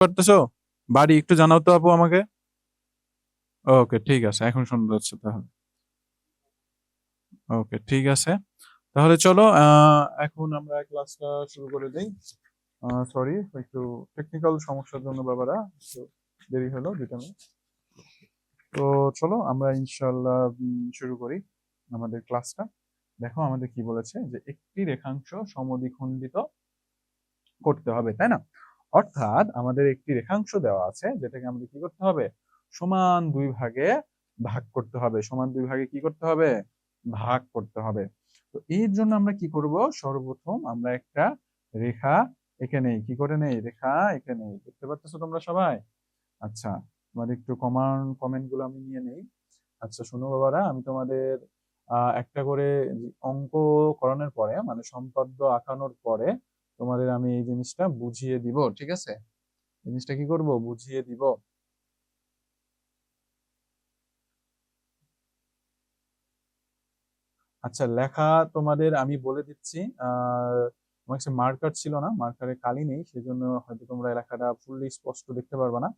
পারতেছো? বাড়ি একটু জানাও তো আপু আমাকে। ওকে, ঠিক আছে, এখন শোনা যাচ্ছে তাহলে। ওকে, ঠিক আছে। তাহলে চলো এখন আমরা ক্লাসটা শুরু করে দেই। সরি, একটু টেকনিক্যাল সমস্যার জন্য বাবারা একটু দেরি হলো 2 মিনিট। তো চলো আমরা ইনশাল্লাহ শুরু করি আমাদের ক্লাসটা। দেখো আমাদের কি বলেছে, যে একটি রেখাংশ সমদ্বিখণ্ডিত করতে হবে, তাই না? অর্থাৎ আমাদের একটি রেখাংশ দেওয়া আছে, যেটাকে আমাদের কি করতে হবে, সমান দুই ভাগে ভাগ করতে হবে। সমান দুই ভাগে কি করতে হবে, ভাগ করতে হবে। তো এর জন্য আমরা কি করব, সর্বপ্রথম আমরা একটা রেখা এঁকে নেই। কি করে নেই, রেখা এঁকে নেই। দেখতে পাচ্ছ তোমরা সবাই? আচ্ছা, তোমাদের একটু কমেন্ট গুলো আমি নিয়ে নেই। আচ্ছা শোনো বাবারা, আমি তোমাদের একটা করে অঙ্ক করানোর পরে, মানে সম্পাদ্য আঁকানোর পরে তোমাদের আমি এই জিনিসটা বুঝিয়ে দিব, ঠিক আছে? জিনিসটা কি করব, বুঝিয়ে দিব। আচ্ছা, লেখা তোমাদের আমি বলে দিচ্ছি। আমার কাছে মার্কার ছিল না, মার্কারে কালি নেই, সেজন্য হয়তো তোমরা লেখাটা ফুললি স্পষ্ট দেখতে পারবে না।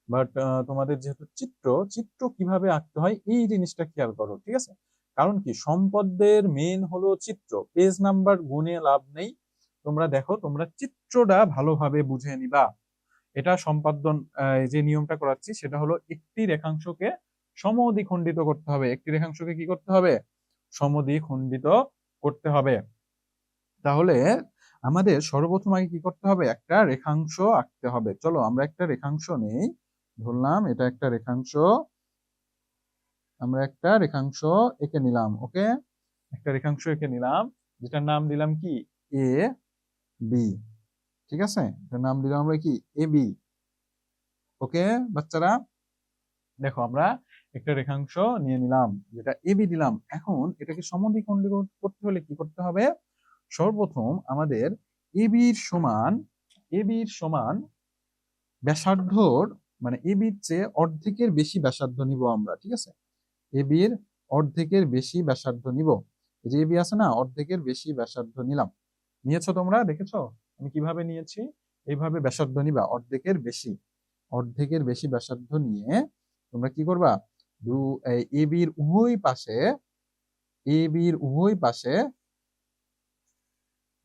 বাট তোমাদের যেহেতু চিত্র, চিত্র কিভাবে আঁকতে হয় এই জিনিসটা খেয়াল করো, ঠিক আছে? কারণ কি, সম্পদের মেন হলো চিত্র, পেজ নাম্বার গুনে লাভ নেই। তোমরা দেখো, তোমরা চিত্রটা ভালোভাবে বুঝে নিবা। এটা সম্পাদন, যে নিয়মটা করাচ্ছি সেটা হলো, একটি রেখাংশকে সমদ্বিখণ্ডিত করতে হবে। একটি রেখাংশকে কি করতে হবে, সমদ্বিখণ্ডিত করতে হবে। তাহলে আমাদের সর্বপ্রথম আগে কি করতে হবে, একটা রেখাংশ আঁকতে হবে। চলো আমরা একটা রেখাংশ নেই, ধরলাম এটা একটা রেখাংশ। আমরা একটা রেখাংশ এঁকে নিলাম। ওকে, একটা রেখাংশ এঁকে নিলাম, যেটার নাম দিলাম কি, এ বি। ঠিক আছে, এটার নাম দিলাম আমরা কি, এ বি। ওকে বাচ্চারা, দেখো আমরা একটা রেখাংশ নিয়ে নিলাম, যেটা এবি দিলাম। এখন এটাকে সমদ্বিখণ্ডিত করতে হলে কি করতে হবে, সর্বপ্রথম আমাদের এবি এর সমান ব্যাসার্ধর, মানে এবির চেয়ে অর্ধেকের বেশি ব্যাসার্ধ নিব আমরা, ঠিক আছে? এবির অর্ধেকের বেশি ব্যাসার্ধ নিব। এই যে এবি আছে না, অর্ধেকের বেশি ব্যাসার্ধ নিলাম। নিয়েছো তোমরা, দেখেছো আমি কিভাবে নিয়েছি? এইভাবে ব্যাসার্ধ নিবা, অর্ধেকের বেশি। অর্ধেকের বেশি ব্যাসার্ধ নিয়ে তোমরা কি করবা, এবির উভয় পাশে, এবির উভয় পাশে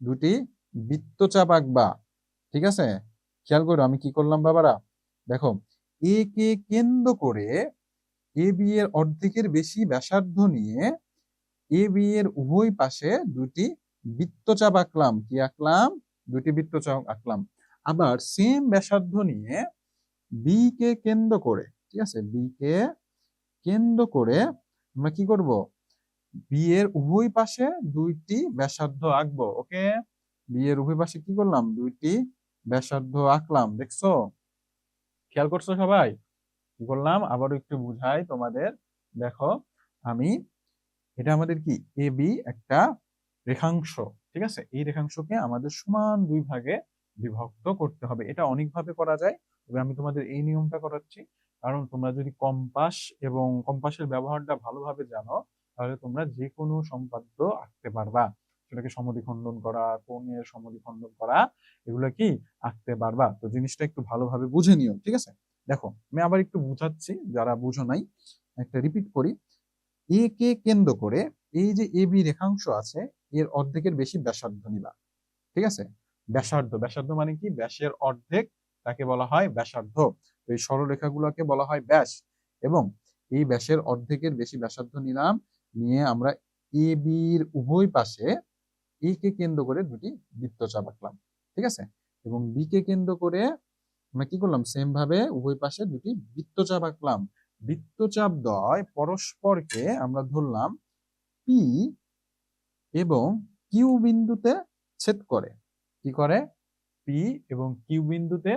দুটি বৃত্তচাপ আঁকবা। ঠিক আছে, খেয়াল করো আমি কি করলাম বাবারা। দেখো, এ কে কেন্দ্র করে এ বি এর অর্ধেকের বেশি ব্যাসার্ধ নিয়ে এ বি এর উভয় পাশে দুটি বৃত্তচাপ আঁকলাম। কি আঁকলাম, দুটি বৃত্তচাপ আঁকলাম। আবার সেম ব্যাসার্ধ নিয়ে বি কে কেন্দ্র করে, ঠিক আছে, বি কে কেন্দ্র করে আমরা কি করব, বি এর উভয় পাশে দুইটি ব্যাসার্ধ আঁকবো। ওকে, বি এর উভয় পাশে কি করলাম, দুইটি ব্যাসার্ধ আঁকলাম। দেখছো, খেয়াল করছো সবাই? কি করলাম আবারও একটু বুঝাই তোমাদের। দেখো আমি, এটা আমাদের কি, এ বি একটা রেখাংশ, ঠিক আছে? এই রেখাংশকে আমাদের সমান দুই ভাগে বিভক্ত করতে হবে। এটা অনেকভাবে করা যায়, তবে আমি তোমাদের এই নিয়মটা করাচ্ছি, কারণ তোমরা যদি কম্পাস এবং কম্পাসের ব্যবহারটা ভালোভাবে জানো, তাহলে তোমরা যে কোনো সম্পাদ্য আঁকতে পারবা। সেটাকে সমদ্বিখণ্ডন করা, কোণের সমদ্বিখণ্ডন করা, এগুলো কি আঁকতে পারবা। তো জিনিসটা একটু ভালোভাবে বুঝে নিও, ঠিক আছে? দেখো আমি আবার একটু বুঝাচ্ছি, যারা বুঝো নাই, একটা রিপিট করি। এ কে কেন্দ্র করে এই যে এ বি রেখাংশ আছে, এর অর্ধেকের বেশি ব্যাসার্ধ নিবা। ঠিক আছে, ব্যাসার্ধ, ব্যাসার্ধ মানে কি, ব্যাসের অর্ধেক, তাকে বলা হয় ব্যাসার্ধ। তো এই সরলরেখাগুলোকে বলা হয় ব্যাস। এবং এই ব্যাসের অর্ধেকের বেশি ব্যাসার্ধ নিলাম, নিয়ে আমরা এ বির উভয় পাশে এ কে কেন্দ্র করে দুটি বৃত্তচাপ আঁকলাম। ঠিক আছে, এবং বি কে কেন্দ্র করে আমরা কি করলাম, সেম ভাবে উভয় পাশে দুটি বৃত্তচাপ আঁকলাম। বৃত্তচাপ দ্বয় পরস্পরকে আমরা ধরলাম পি এবং কিউ বিন্দুতে ছেদ করে। কি করে, পি এবং কিউ বিন্দুতে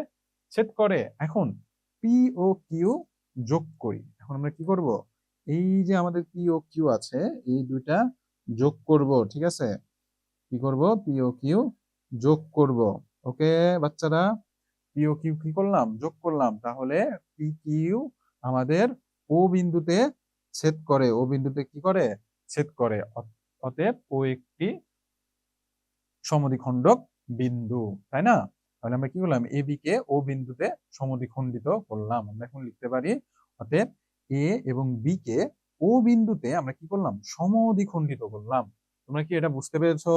ছেদ করে। এখন পি ও কিউ যোগ করি। এখন আমরা কি করব, এই যে আমাদের পি ও কিউ আছে, এই দুইটা যোগ করব। ঠিক আছে, কি করব, পি ও কিউ যোগ করব। ওকে বাচ্চারা, পি ও কিউ কি করলাম, যোগ করলাম। তাহলে পি কিউ আমাদের ও বিন্দুতে ছেদ করে, ও বিন্দুতে কি করে, ছেদ করে। অতএব ও একটি সমদ্বিখণ্ডক বিন্দু, তাই না? তাহলে আমরা কি করলাম, এ বি কে ও বিন্দুতে সমদ্বিখণ্ডিত করলাম। আমরা এখন লিখতে পারি অতএব এ এবং বি কে ও বিন্দুতে আমরা কি করলাম, সমদ্বিখণ্ডিত করলাম। তোমরা কি এটা বুঝতে পেরেছো?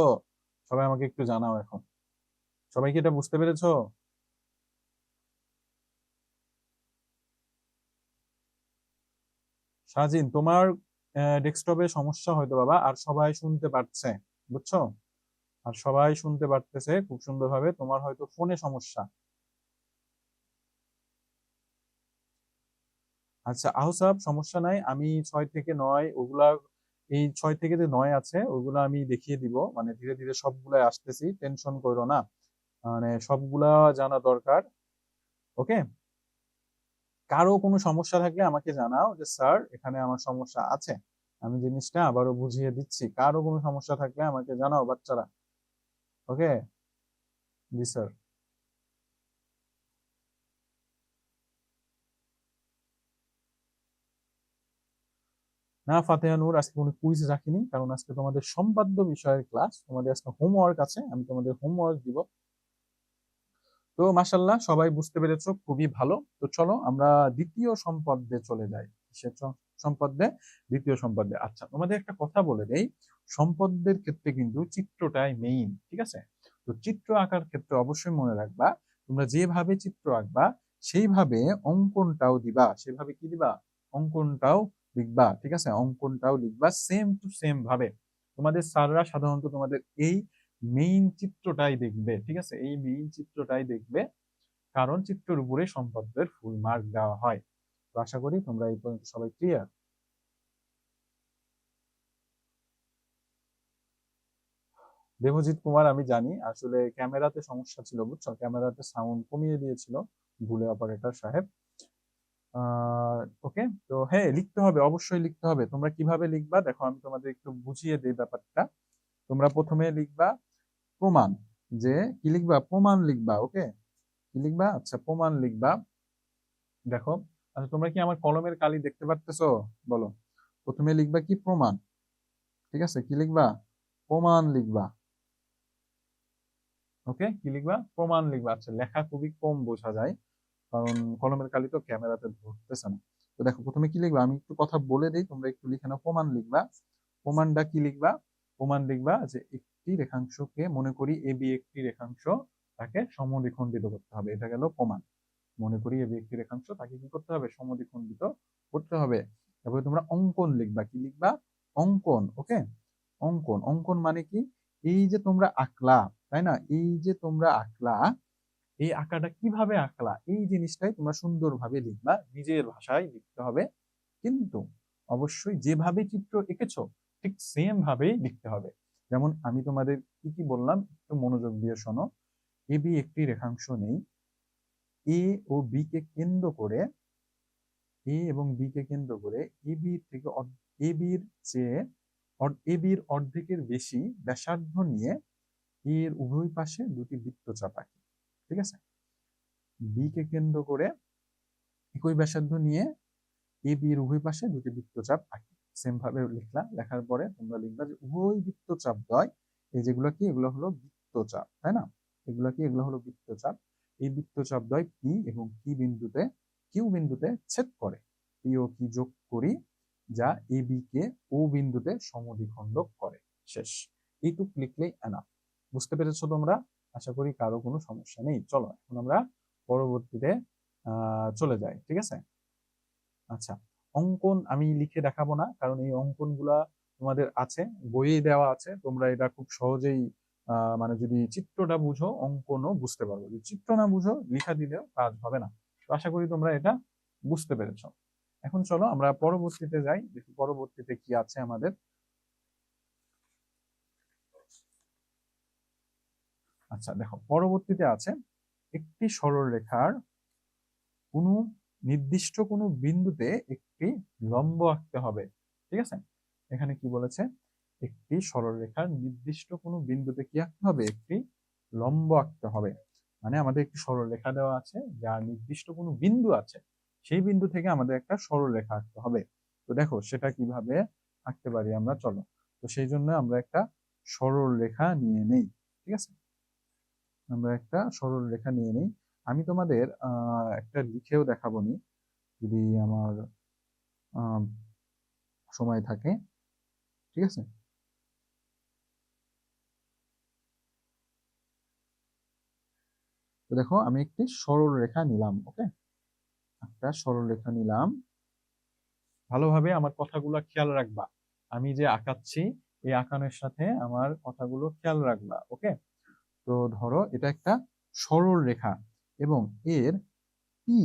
সবাই আমাকে একটু জানাও এখন, সবাই কি এটা বুঝতে পেরেছো? সাজিন, তোমার ডেস্কটপে সমস্যা হয়তো বাবা, আর সবাই শুনতে পারছে, বুঝছো? আর সবাই শুনতে পারতেছে খুব সুন্দরভাবে, তোমার হয়তো ফোনে সমস্যা। আচ্ছা আহসাব, সমস্যা নাই, আমি 6 থেকে 9 ওগুলা, এই 6 থেকে যে 9 আছে ওগুলা আমি দেখিয়ে দিব, মানে ধীরে ধীরে সবগুলাই আসতেছি, টেনশন করো না, মানে সবগুলা জানা দরকার। ওকে, কারো কোনো সমস্যা থাকলে আমাকে জানাও যে স্যার এখানে আমার সমস্যা আছে, আমি জিনিসটা আবারও বুঝিয়ে দিচ্ছি। কারো কোনো সমস্যা থাকলে আমাকে জানাও বাচ্চারা। ওকে, জি স্যার। না ফাতেহা নূর, আজকে কোনো কুইজ রাখিনি, কারণ আজকে তোমাদের সম্পাদ্য বিষয়ের ক্লাস, তোমাদের আজকে হোমওয়ার্ক আছে, আমি তোমাদের হোমওয়ার্ক দিব। তো মাশাল্লাহ সবাই বুঝতে পেরেছো, খুবই ভালো। তো চলো আমরা দ্বিতীয় সম্পদ্যে চলে যাই। কিসের সম্পদ্যে? দ্বিতীয় সম্পদ্যে। আচ্ছা তোমাদের একটা কথা বলে দেই, সম্পদ্যের ক্ষেত্রে কিন্তু চিত্রটাই মেইন, ঠিক আছে? তো চিত্র আঁকার ক্ষেত্রে অবশ্যই মনে রাখবা, তোমরা যেভাবে চিত্র আঁকবা সেইভাবে অঙ্কনটাও দিবা, সেভাবে কি দিবা, অঙ্কনটাও লিখবা, ঠিক আছে? অঙ্কনটাও লিখবা সেম টু সেম ভাবে। তোমাদের স্যাররা সাধারণত তোমাদের এই মেইন চিত্রটাই দেখবে, ঠিক আছে? এই মেইন চিত্রটাই দেখবে, কারণ চিত্রের উপরে সম্পদের ফুল মার্ক দেওয়া হয়। তো আশা করি তোমরা এই পর্যন্ত সবাই ক্লিয়ার। দেবজিৎ কুমার, আমি জানি আসলে ক্যামেরাতে সমস্যা ছিল, বুঝছো? ক্যামেরাতে সাউন্ড কমিয়ে দিয়েছিল ভুলে অপারেটর সাহেব। ওকে, তো হ্যাঁ লিখতে হবে, অবশ্যই লিখতে হবে। তোমরা কিভাবে লিখবা দেখো, আমি তোমাদের একটু বুঝিয়ে দিই ব্যাপারটা। তোমরা প্রথমে লিখবা প্রমাণ, যে কি লিখবা, প্রমাণ লিখবা। ওকে, কি লিখবা, আচ্ছা প্রমাণ লিখবা। দেখো, আচ্ছা তোমরা কি আমার কলমের কালি দেখতে পারতেছো? বলো। প্রথমে লিখবা কি, প্রমাণ, ঠিক আছে? কি লিখবা, প্রমাণ লিখবা। ওকে, কি লিখবা, প্রমাণ লিখবা। আচ্ছা লেখা খুবই কম বোঝা যায়, কারণ কলমের কালি তো ক্যামেরাতে ধরতেছে না। তো দেখো প্রথমে কি লিখবা, আমি একটু কথা বলে দিই, তোমরা একটু লিখে নাও। প্রমাণ লিখবা। প্রমাণটা কি লিখবা, প্রমাণ লিখবা যে একটি রেখাংশকে, মনে করি এ বি একটি রেখাংশ, তাকে সমদ্বিখণ্ডিত করতে হবে, এটা গেল প্রমাণ। মনে করি এ বি একটি রেখাংশ, তাকে কি করতে হবে, সমদ্বিখণ্ডিত করতে হবে। তারপরে তোমরা অঙ্কন লিখবা। কি লিখবা, অঙ্কন। ওকে, অঙ্কন। অঙ্কন মানে কি, এই যে তোমরা আঁকলা, তাই না? এই যে তোমরা আঁকলা, এই আঁকাটা কিভাবে আঁকলা, এই জিনিসটাই তোমরা সুন্দরভাবে লিখবা, নিজের ভাষায় লিখতে হবে। কিন্তু অবশ্যই যেভাবে চিত্র এঁকেছো ঠিক সেম ভাবেই লিখতে হবে। যেমন আমি তোমাদের কি কি বললাম একটু মনোযোগ দিয়ে শোনো। এ বি একটি রেখাংশ নেই, এ ও বি কে কেন্দ্র করে, এ এবং বি কে কেন্দ্র করে এ বি থেকে এ বির চেয়ে এ বির অর্ধেকের বেশি ব্যাসার্ধ নিয়ে এর উভয় পাশে দুটি বৃত্তচাপ আঁকি, ঠিক আছে? বি কে কেন্দ্র করে একই ব্যাসার্ধ নিয়ে এ বি এর উভয় পাশে দুটি বৃত্তচাপ আঁকি। সেম ভাবে লিখলা, লেখার পরে তোমরা লিখবা যে উভয় বৃত্তচাপ দ্বয়, এই যেগুলো কি, এগুলো হলো বৃত্তচাপ, তাই না? এগুলো কি, এগুলো হলো বৃত্তচাপ। এই বৃত্তচাপ দ্বয় পি এবং কিউ বিন্দুতে ছেদ করে। পি ও কি যোগ করি, যা এ বি কে ও বিন্দুতে সমদ্বিখণ্ডক করে। শেষ, এইটুক লিখলেই এনাফ। বুঝতে পেরেছো তোমরা? আশা করি কারো কোনো সমস্যা নেই। চলো এখন আমরা পরবর্তীতে চলে যাই, ঠিক আছে? আচ্ছা, অঙ্কন আমি লিখে দেখাবো না, কারণ এই অঙ্কনগুলা তোমাদের আছে, বইয়ে দেওয়া আছে, তোমরা এটা খুব সহজেই মানে যদি চিত্রটা বুঝো অঙ্কনও বুঝতে পারবো, যদি চিত্র না বুঝো লেখা দিলেও কাজ হবে না। তো আশা করি তোমরা এটা বুঝতে পেরেছো। এখন চলো আমরা পরবর্তীতে যাই, দেখি পরবর্তীতে কি আছে আমাদের। আচ্ছা দেখো, পরবর্তীতে আছে একটি সরলরেখার কোনো নির্দিষ্ট কোনো বিন্দুতে একটি লম্ব আঁকতে হবে, ঠিক আছে? এখানে কি বলেছে, একটি সরলরেখার নির্দিষ্ট কোনো বিন্দুতে কি আঁকতে হবে, একটি লম্ব আঁকতে হবে। মানে আমাদের একটি সরলরেখা দেওয়া আছে, যার নির্দিষ্ট কোনো বিন্দু আছে, সেই বিন্দু থেকে আমাদের একটা সরলরেখা আঁকতে হবে। তো দেখো সেটা কিভাবে আঁকতে পারি আমরা, চলো। তো সেই জন্য আমরা একটা সরলরেখা নিয়ে নেই, ঠিক আছে? আমরা একটা সরল রেখা নিয়ে নিই। আমি তোমাদের একটা লিখেও দেখাবো নি, যদি আমার সময় থাকে। ঠিক আছে, তো দেখো আমি একটি সরল রেখা নিলাম। ওকে, একটা সরল রেখা নিলাম। ভালোভাবে আমার কথাগুলো খেয়াল রাখবা, আমি যে আঁকাচ্ছি এই আঁকানোর সাথে আমার কথাগুলো খেয়াল রাখবা। ওকে, তো ধরো এটা একটা সরল রেখা এবং এর পি,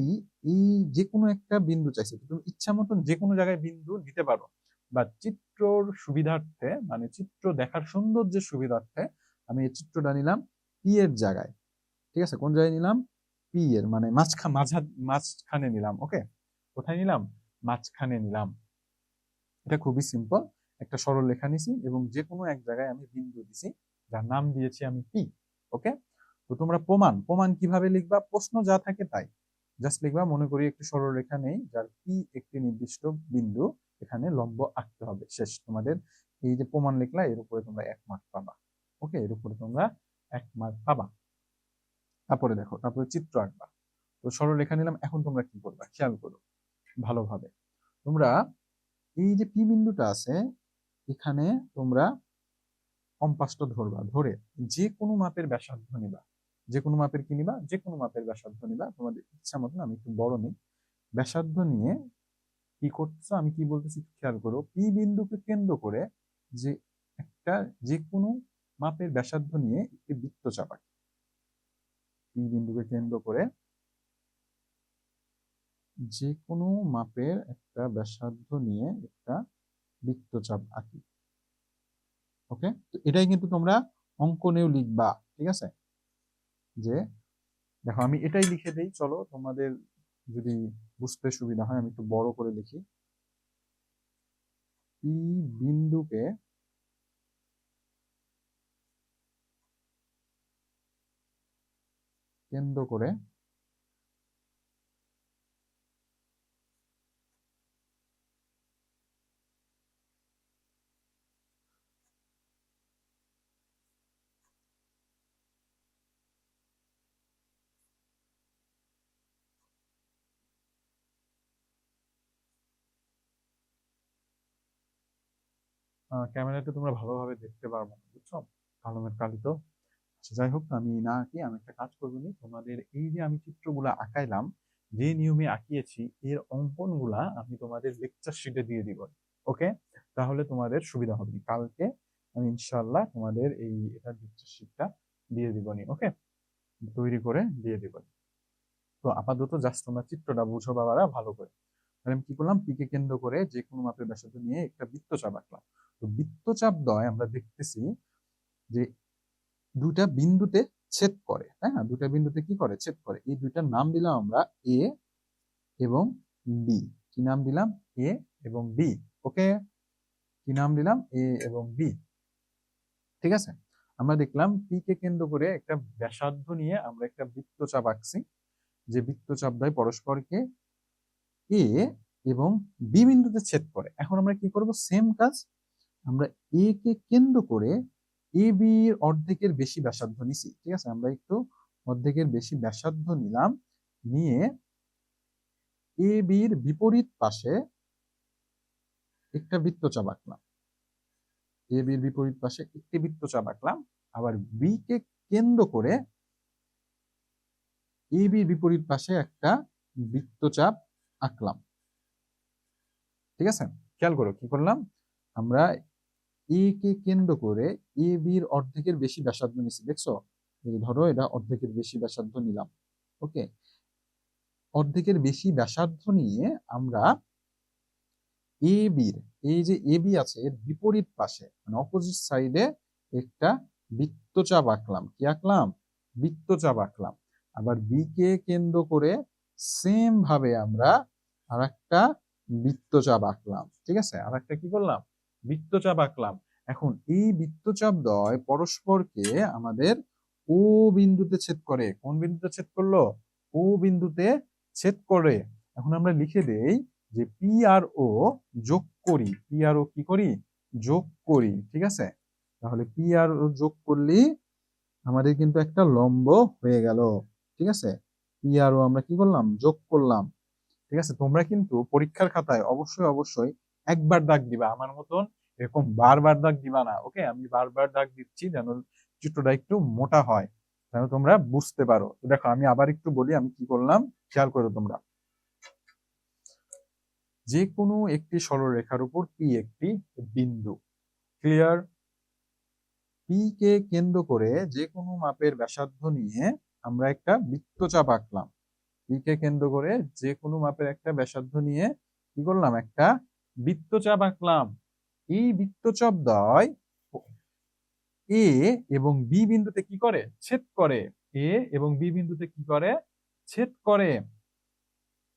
এই যে কোনো একটা বিন্দু চাইছে, তুমি ইচ্ছা মতন যে কোনো জায়গায় বিন্দু নিতে পারো, বা চিত্রর সুবিধার্থে, মানে চিত্র দেখার সৌন্দর্যের সুবিধার্থে আমি এই চিত্রটা নিলাম পি এর জায়গায়। ঠিক আছে, কোন জায়গায় নিলাম? পি এর, মানে মাঝখানে নিলাম। ওকে, কোথায় নিলাম? মাঝখানে নিলাম। এটা খুবই সিম্পল, একটা সরল রেখা নিছি এবং যে কোনো এক জায়গায় আমি বিন্দু দিছি, যার নাম দিয়েছি আমি পি। ওকে, তো তোমরা প্রমাণ প্রমাণ কিভাবে লিখবা? প্রশ্ন যা থাকে তাই জাস্ট লিখবা। মনে করি একটি সরল রেখা নেই যার পি একটি নির্দিষ্ট বিন্দু, এখানে লম্ব আঁকতে হবে, শেষ। তোমাদের এই যে প্রমাণ লিখলা, এর উপরে তোমরা 1 মার্ক পাবা। ওকে, এর উপরে তোমরা 1 মার্ক পাবা। তারপরে দেখো, তারপরে চিত্র আঁকবা। তো সরল রেখা নিলাম, এখন তোমরা কি করবা খেয়াল করো ভালোভাবে। তোমরা এই যে পি বিন্দুটা আছে, এখানে তোমরা কম্পাসটা ধরবা, ধরে যে কোনো মাপের ব্যাসার্ধ নিবা। যে কোনো মাপের কি নিবা? যে কোনো মাপের ব্যাসার্ধ নিবা, তোমাদের ইচ্ছা মতন। আমি একটু বড় নিই। ব্যাসার্ধ নিয়ে কি করতেছো, আমি কি বলতেছি খেয়াল করো। পি বিন্দুকে কেন্দ্র করে যে একটা, যে কোনো মাপের ব্যাসার্ধ নিয়ে একটি বৃত্তচাপ আঁকি। পি বিন্দুকে কেন্দ্র করে যে কোনো মাপের একটা ব্যাসার্ধ নিয়ে একটা বৃত্তচাপ আঁকি। ওকে, তো এটাই কিন্তু তোমরা অঙ্কনেও লিখবা। ঠিক আছে, যে দেখো আমি এটাই লিখে দেই, চলো তোমাদের যদি বুঝতে সুবিধা হয় আমি একটু বড় করে লিখি। পি বিন্দুকে কেন্দ্র করে ক্যামেরাতে তোমরা ভালোভাবে দেখতে পারবো না, বুঝছো, কালমের কালি তো। আচ্ছা, যাই হোক, আমি না আঁকি, আমি একটা কাজ করবো নি, তোমাদের এই যে আমি চিত্রগুলা আঁকাইলাম, যে নিয়মে আঁকিয়েছি এর অঙ্কনগুলা আমি তোমাদের লেকচার শিটে দিয়ে দিব। ওকে, তাহলে তোমাদের সুবিধা হবে। কালকে আমি ইনশাল্লাহ তোমাদের এই এটা লেকচার শিটটা দিয়ে দিবনি। ওকে, তৈরি করে দিয়ে দিব। তো আপাতত জাস্ট তোমরা চিত্রটা বুঝো বাবারা ভালো করে। তাহলে আমি কি করলাম? পি কে কেন্দ্র করে যে কোনো মাপের ব্যাসার্ধ নিয়ে একটা বৃত্তচাপ আঁকলাম। তো বৃত্তচাপ দ্বয় আমরা দেখতেছি যে দুইটা বিন্দুতে ছেদ করে, তাই না? দুইটা বিন্দুতে কি করে? ছেদ করে। এই দুইটার নাম দিলাম আমরা এ এবং বি। কি নাম দিলাম? এ এবং বি। ওকে, কি নাম দিলাম? এ এবং বি। ঠিক আছে, আমরা দেখলাম পি কে কেন্দ্র করে একটা ব্যাসার্ধ নিয়ে আমরা একটা বৃত্তচাপ আঁকছি, যে বৃত্তচাপ দ্বয় পরস্পরকে এ এবং বি বিন্দুতে ছেদ করে। এখন আমরা কি করব? সেম কাজ, আমরা এ কে কেন্দ্র করে এ বি এর অর্ধেকের বেশি ব্যাসার্ধ নিছি। ঠিক আছে, আমরা একটু অর্ধেকের বেশি ব্যাসার্ধ নিলাম, নিয়ে এ বির বিপরীত পাশে একটা বৃত্তচাপ আঁকলাম। এ বির বিপরীত পাশে একটি বৃত্তচাপ আঁকলাম। আবার বি কে কেন্দ্র করে এ বির বিপরীত পাশে একটা বৃত্তচাপ আঁকলাম। ঠিক আছে, খেয়াল করো কি করলাম। আমরা এ কে কেন্দ্র করে এ বির অর্ধেকের বেশি ব্যাসার্ধ নিচ্ছি, দেখছো? ধরো এটা অর্ধেকের বেশি ব্যাসার্ধ নিলাম। ওকে, অর্ধেকের বেশি ব্যাসার্ধ নিয়ে আমরা এ বির, এই যে এ বি আছে এর বিপরীত পাশে, মানে অপোজিট সাইডে একটা বৃত্তচাপ আঁকলাম। কি আঁকলাম? বৃত্তচাপ আঁকলাম। আবার বি কে কেন্দ্র করে সেম ভাবে আমরা আর একটা বৃত্তচাপ আঁকলাম। ঠিক আছে, আর একটা কি করলাম? বৃত্তচাপ আঁকলাম। এখন এই বৃত্তচাপ দ্বয় পরস্পরকে আমাদের ও বিন্দুতে ছেদ করে। কোন বিন্দুতে ছেদ করলো? ও বিন্দুতে ছেদ করে। এখন আমরা লিখে দেই যে পি আর ও যোগ করি। পি আর ও কি করি? যোগ করি। ঠিক আছে, তাহলে পি আর ও যোগ করলে আমাদের কিন্তু একটা লম্ব হয়ে গেল। ঠিক আছে, পি আর ও আমরা কি করলাম, যোগ করলাম। ঠিক আছে, তোমরা কিন্তু পরীক্ষার খাতায় অবশ্যই অবশ্যই একবার দাগ দিবা, আমার মতন এরকম বারবার দাগ দিবা না। ওকে, আমি বারবার দাগ দিচ্ছি যেন চিত্রটা একটু মোটা হয়, যেন তোমরা বুঝতে পারো। তো দেখো আমি আবার একটু বলি আমি কি করলাম, খেয়াল করো তোমরা। যে কোনো একটি সরলরেখার উপর পি একটি বিন্দু, ক্লিয়ার? পি কে কেন্দ্র করে যে কোনো মাপের ব্যাসার্ধ নিয়ে আমরা একটা বৃত্তচাপ আঁকলাম। পি কে কেন্দ্র করে যে কোনো মাপের একটা ব্যাসার্ধ নিয়ে কি করলাম, একটা বৃত্তচাপ আঁকলাম। এই বৃত্তচাপ দ্বয় এ এবং বি বিন্দুতে কি করে, ছেদ করে। এ এবং বি বিন্দুতে কি করে, ছেদ করে।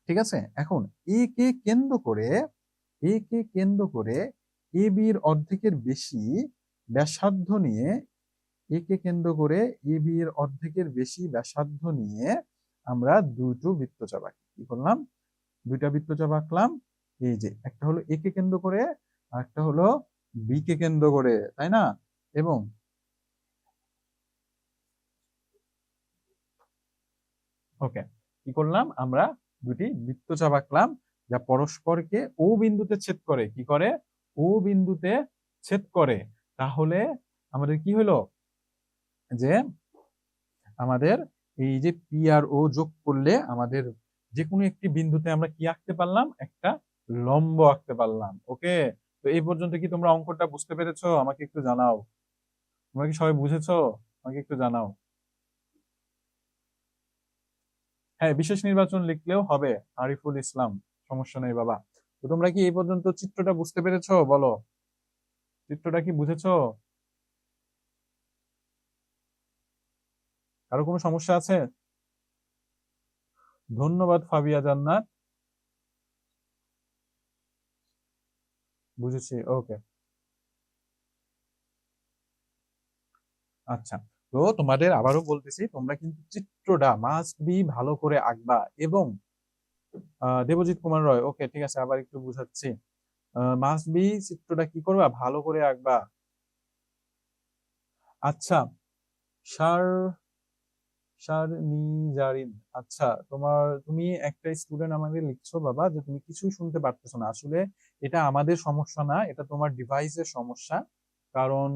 ঠিক আছে, এখন এ কে কেন্দ্র করে, এ কে কেন্দ্র করে এ বির অর্ধেকের বেশি ব্যাসার্ধ নিয়ে, এ কে কেন্দ্র করে এ বি এর অর্ধেকের বেশি ব্যাসার্ধ নিয়ে আমরা দুটো বৃত্তচাপ আঁকি। কি করলাম, দুইটা বৃত্তচাপ আঁকলাম। এই যে একটা হলো এ কে কেন্দ্র করে আর একটা হলো বি কে কেন্দ্র করে, তাই না? এবং ওকে, কি করলাম, আমরা দুটি বৃত্তচাপ আঁকলাম যা পরস্পরকে ও বিন্দুতে ছেদ করে। কি করে, ও বিন্দুতে ছেদ করে। তাহলে আমাদের কি হলো, যে আমাদের এই যে পি আর ও যোগ করলে আমাদের যে কোনো একটি বিন্দুতে আমরা কি আঁকতে পারলাম, একটা লম্ব আঁকতে পারলাম। ওকে, তো এই পর্যন্ত কি তোমরা অঙ্কটা বুঝতে পেরেছো? আমাকে একটু জানাও। তোমরা কি সবাই বুঝেছো? আমাকে একটু জানাও। হ্যাঁ, বিশেষ নির্বাচন লিখলেও হবে, আরিফুল ইসলাম, সমস্যা নেই বাবা। তো তোমরা কি এই পর্যন্ত চিত্রটা বুঝতে পেরেছো? বলো, চিত্রটা কি বুঝেছো? কারো কোনো সমস্যা আছে? ধন্যবাদ ফাবিয়া জান্নাত, বুঝেছি। ওকে, আচ্ছা। তো তোমাদের আবারও বলতেছি, তোমরা কিন্তু চিত্রটা মাস্ট বি ভালো করে আঁকবা। এবং দেবজিৎ কুমার রয়, ওকে ঠিক আছে, আবার একটু বুঝাচ্ছি। মাস্ট বি চিত্রটা কি করবা, ভালো করে আঁকবা। আচ্ছা, সার সারনিজারিন, আচ্ছা, তুমি একটা স্টুডেন্ট আমাকে লিখছো বাবা যে তুমি কিছুই শুনতে পারতেছো না। আসলে এটা আমাদের সমস্যা না, এটা তোমার ডিভাইসের সমস্যা। কারণ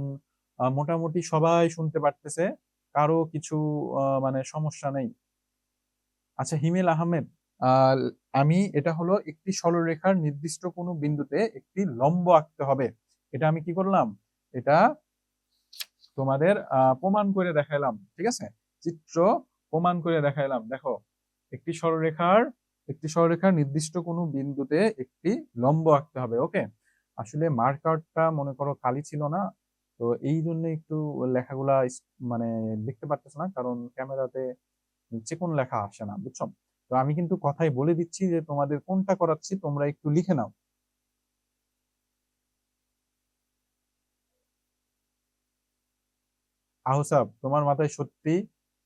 মোটামুটি সবাই শুনতে পারতেছে, কারো কিছু মানে সমস্যা নেই। আচ্ছা হিমেল আহমেদ, আহ আমি এটা হলো একটি সরলরেখার নির্দিষ্ট কোনো বিন্দুতে একটি লম্ব আঁকতে হবে। এটা আমি কি করলাম, এটা তোমাদের প্রমাণ করে দেখাইলাম। ঠিক আছে, চিত্র প্রমাণ করে দেখাইলাম। দেখো, একটি সরলরেখার একটি সরলরেখার নির্দিষ্ট কোনো বিন্দুতে একটি লম্ব আঁকতে হবে। ওকে, আসলে মার্কারটা মনে করো খালি ছিল না, তো এই জন্য একটু লেখাগুলা মানে দেখতে পারতেছ না, কারণ ক্যামেরাতে চিকন লেখা আসে না, বুঝছো? তো আমি কিন্তু কথাই বলে দিচ্ছি যে তোমাদের কোনটা করাচ্ছি তোমরা একটু লিখে নাও। আহসাব, তোমার মাথায় সত্যি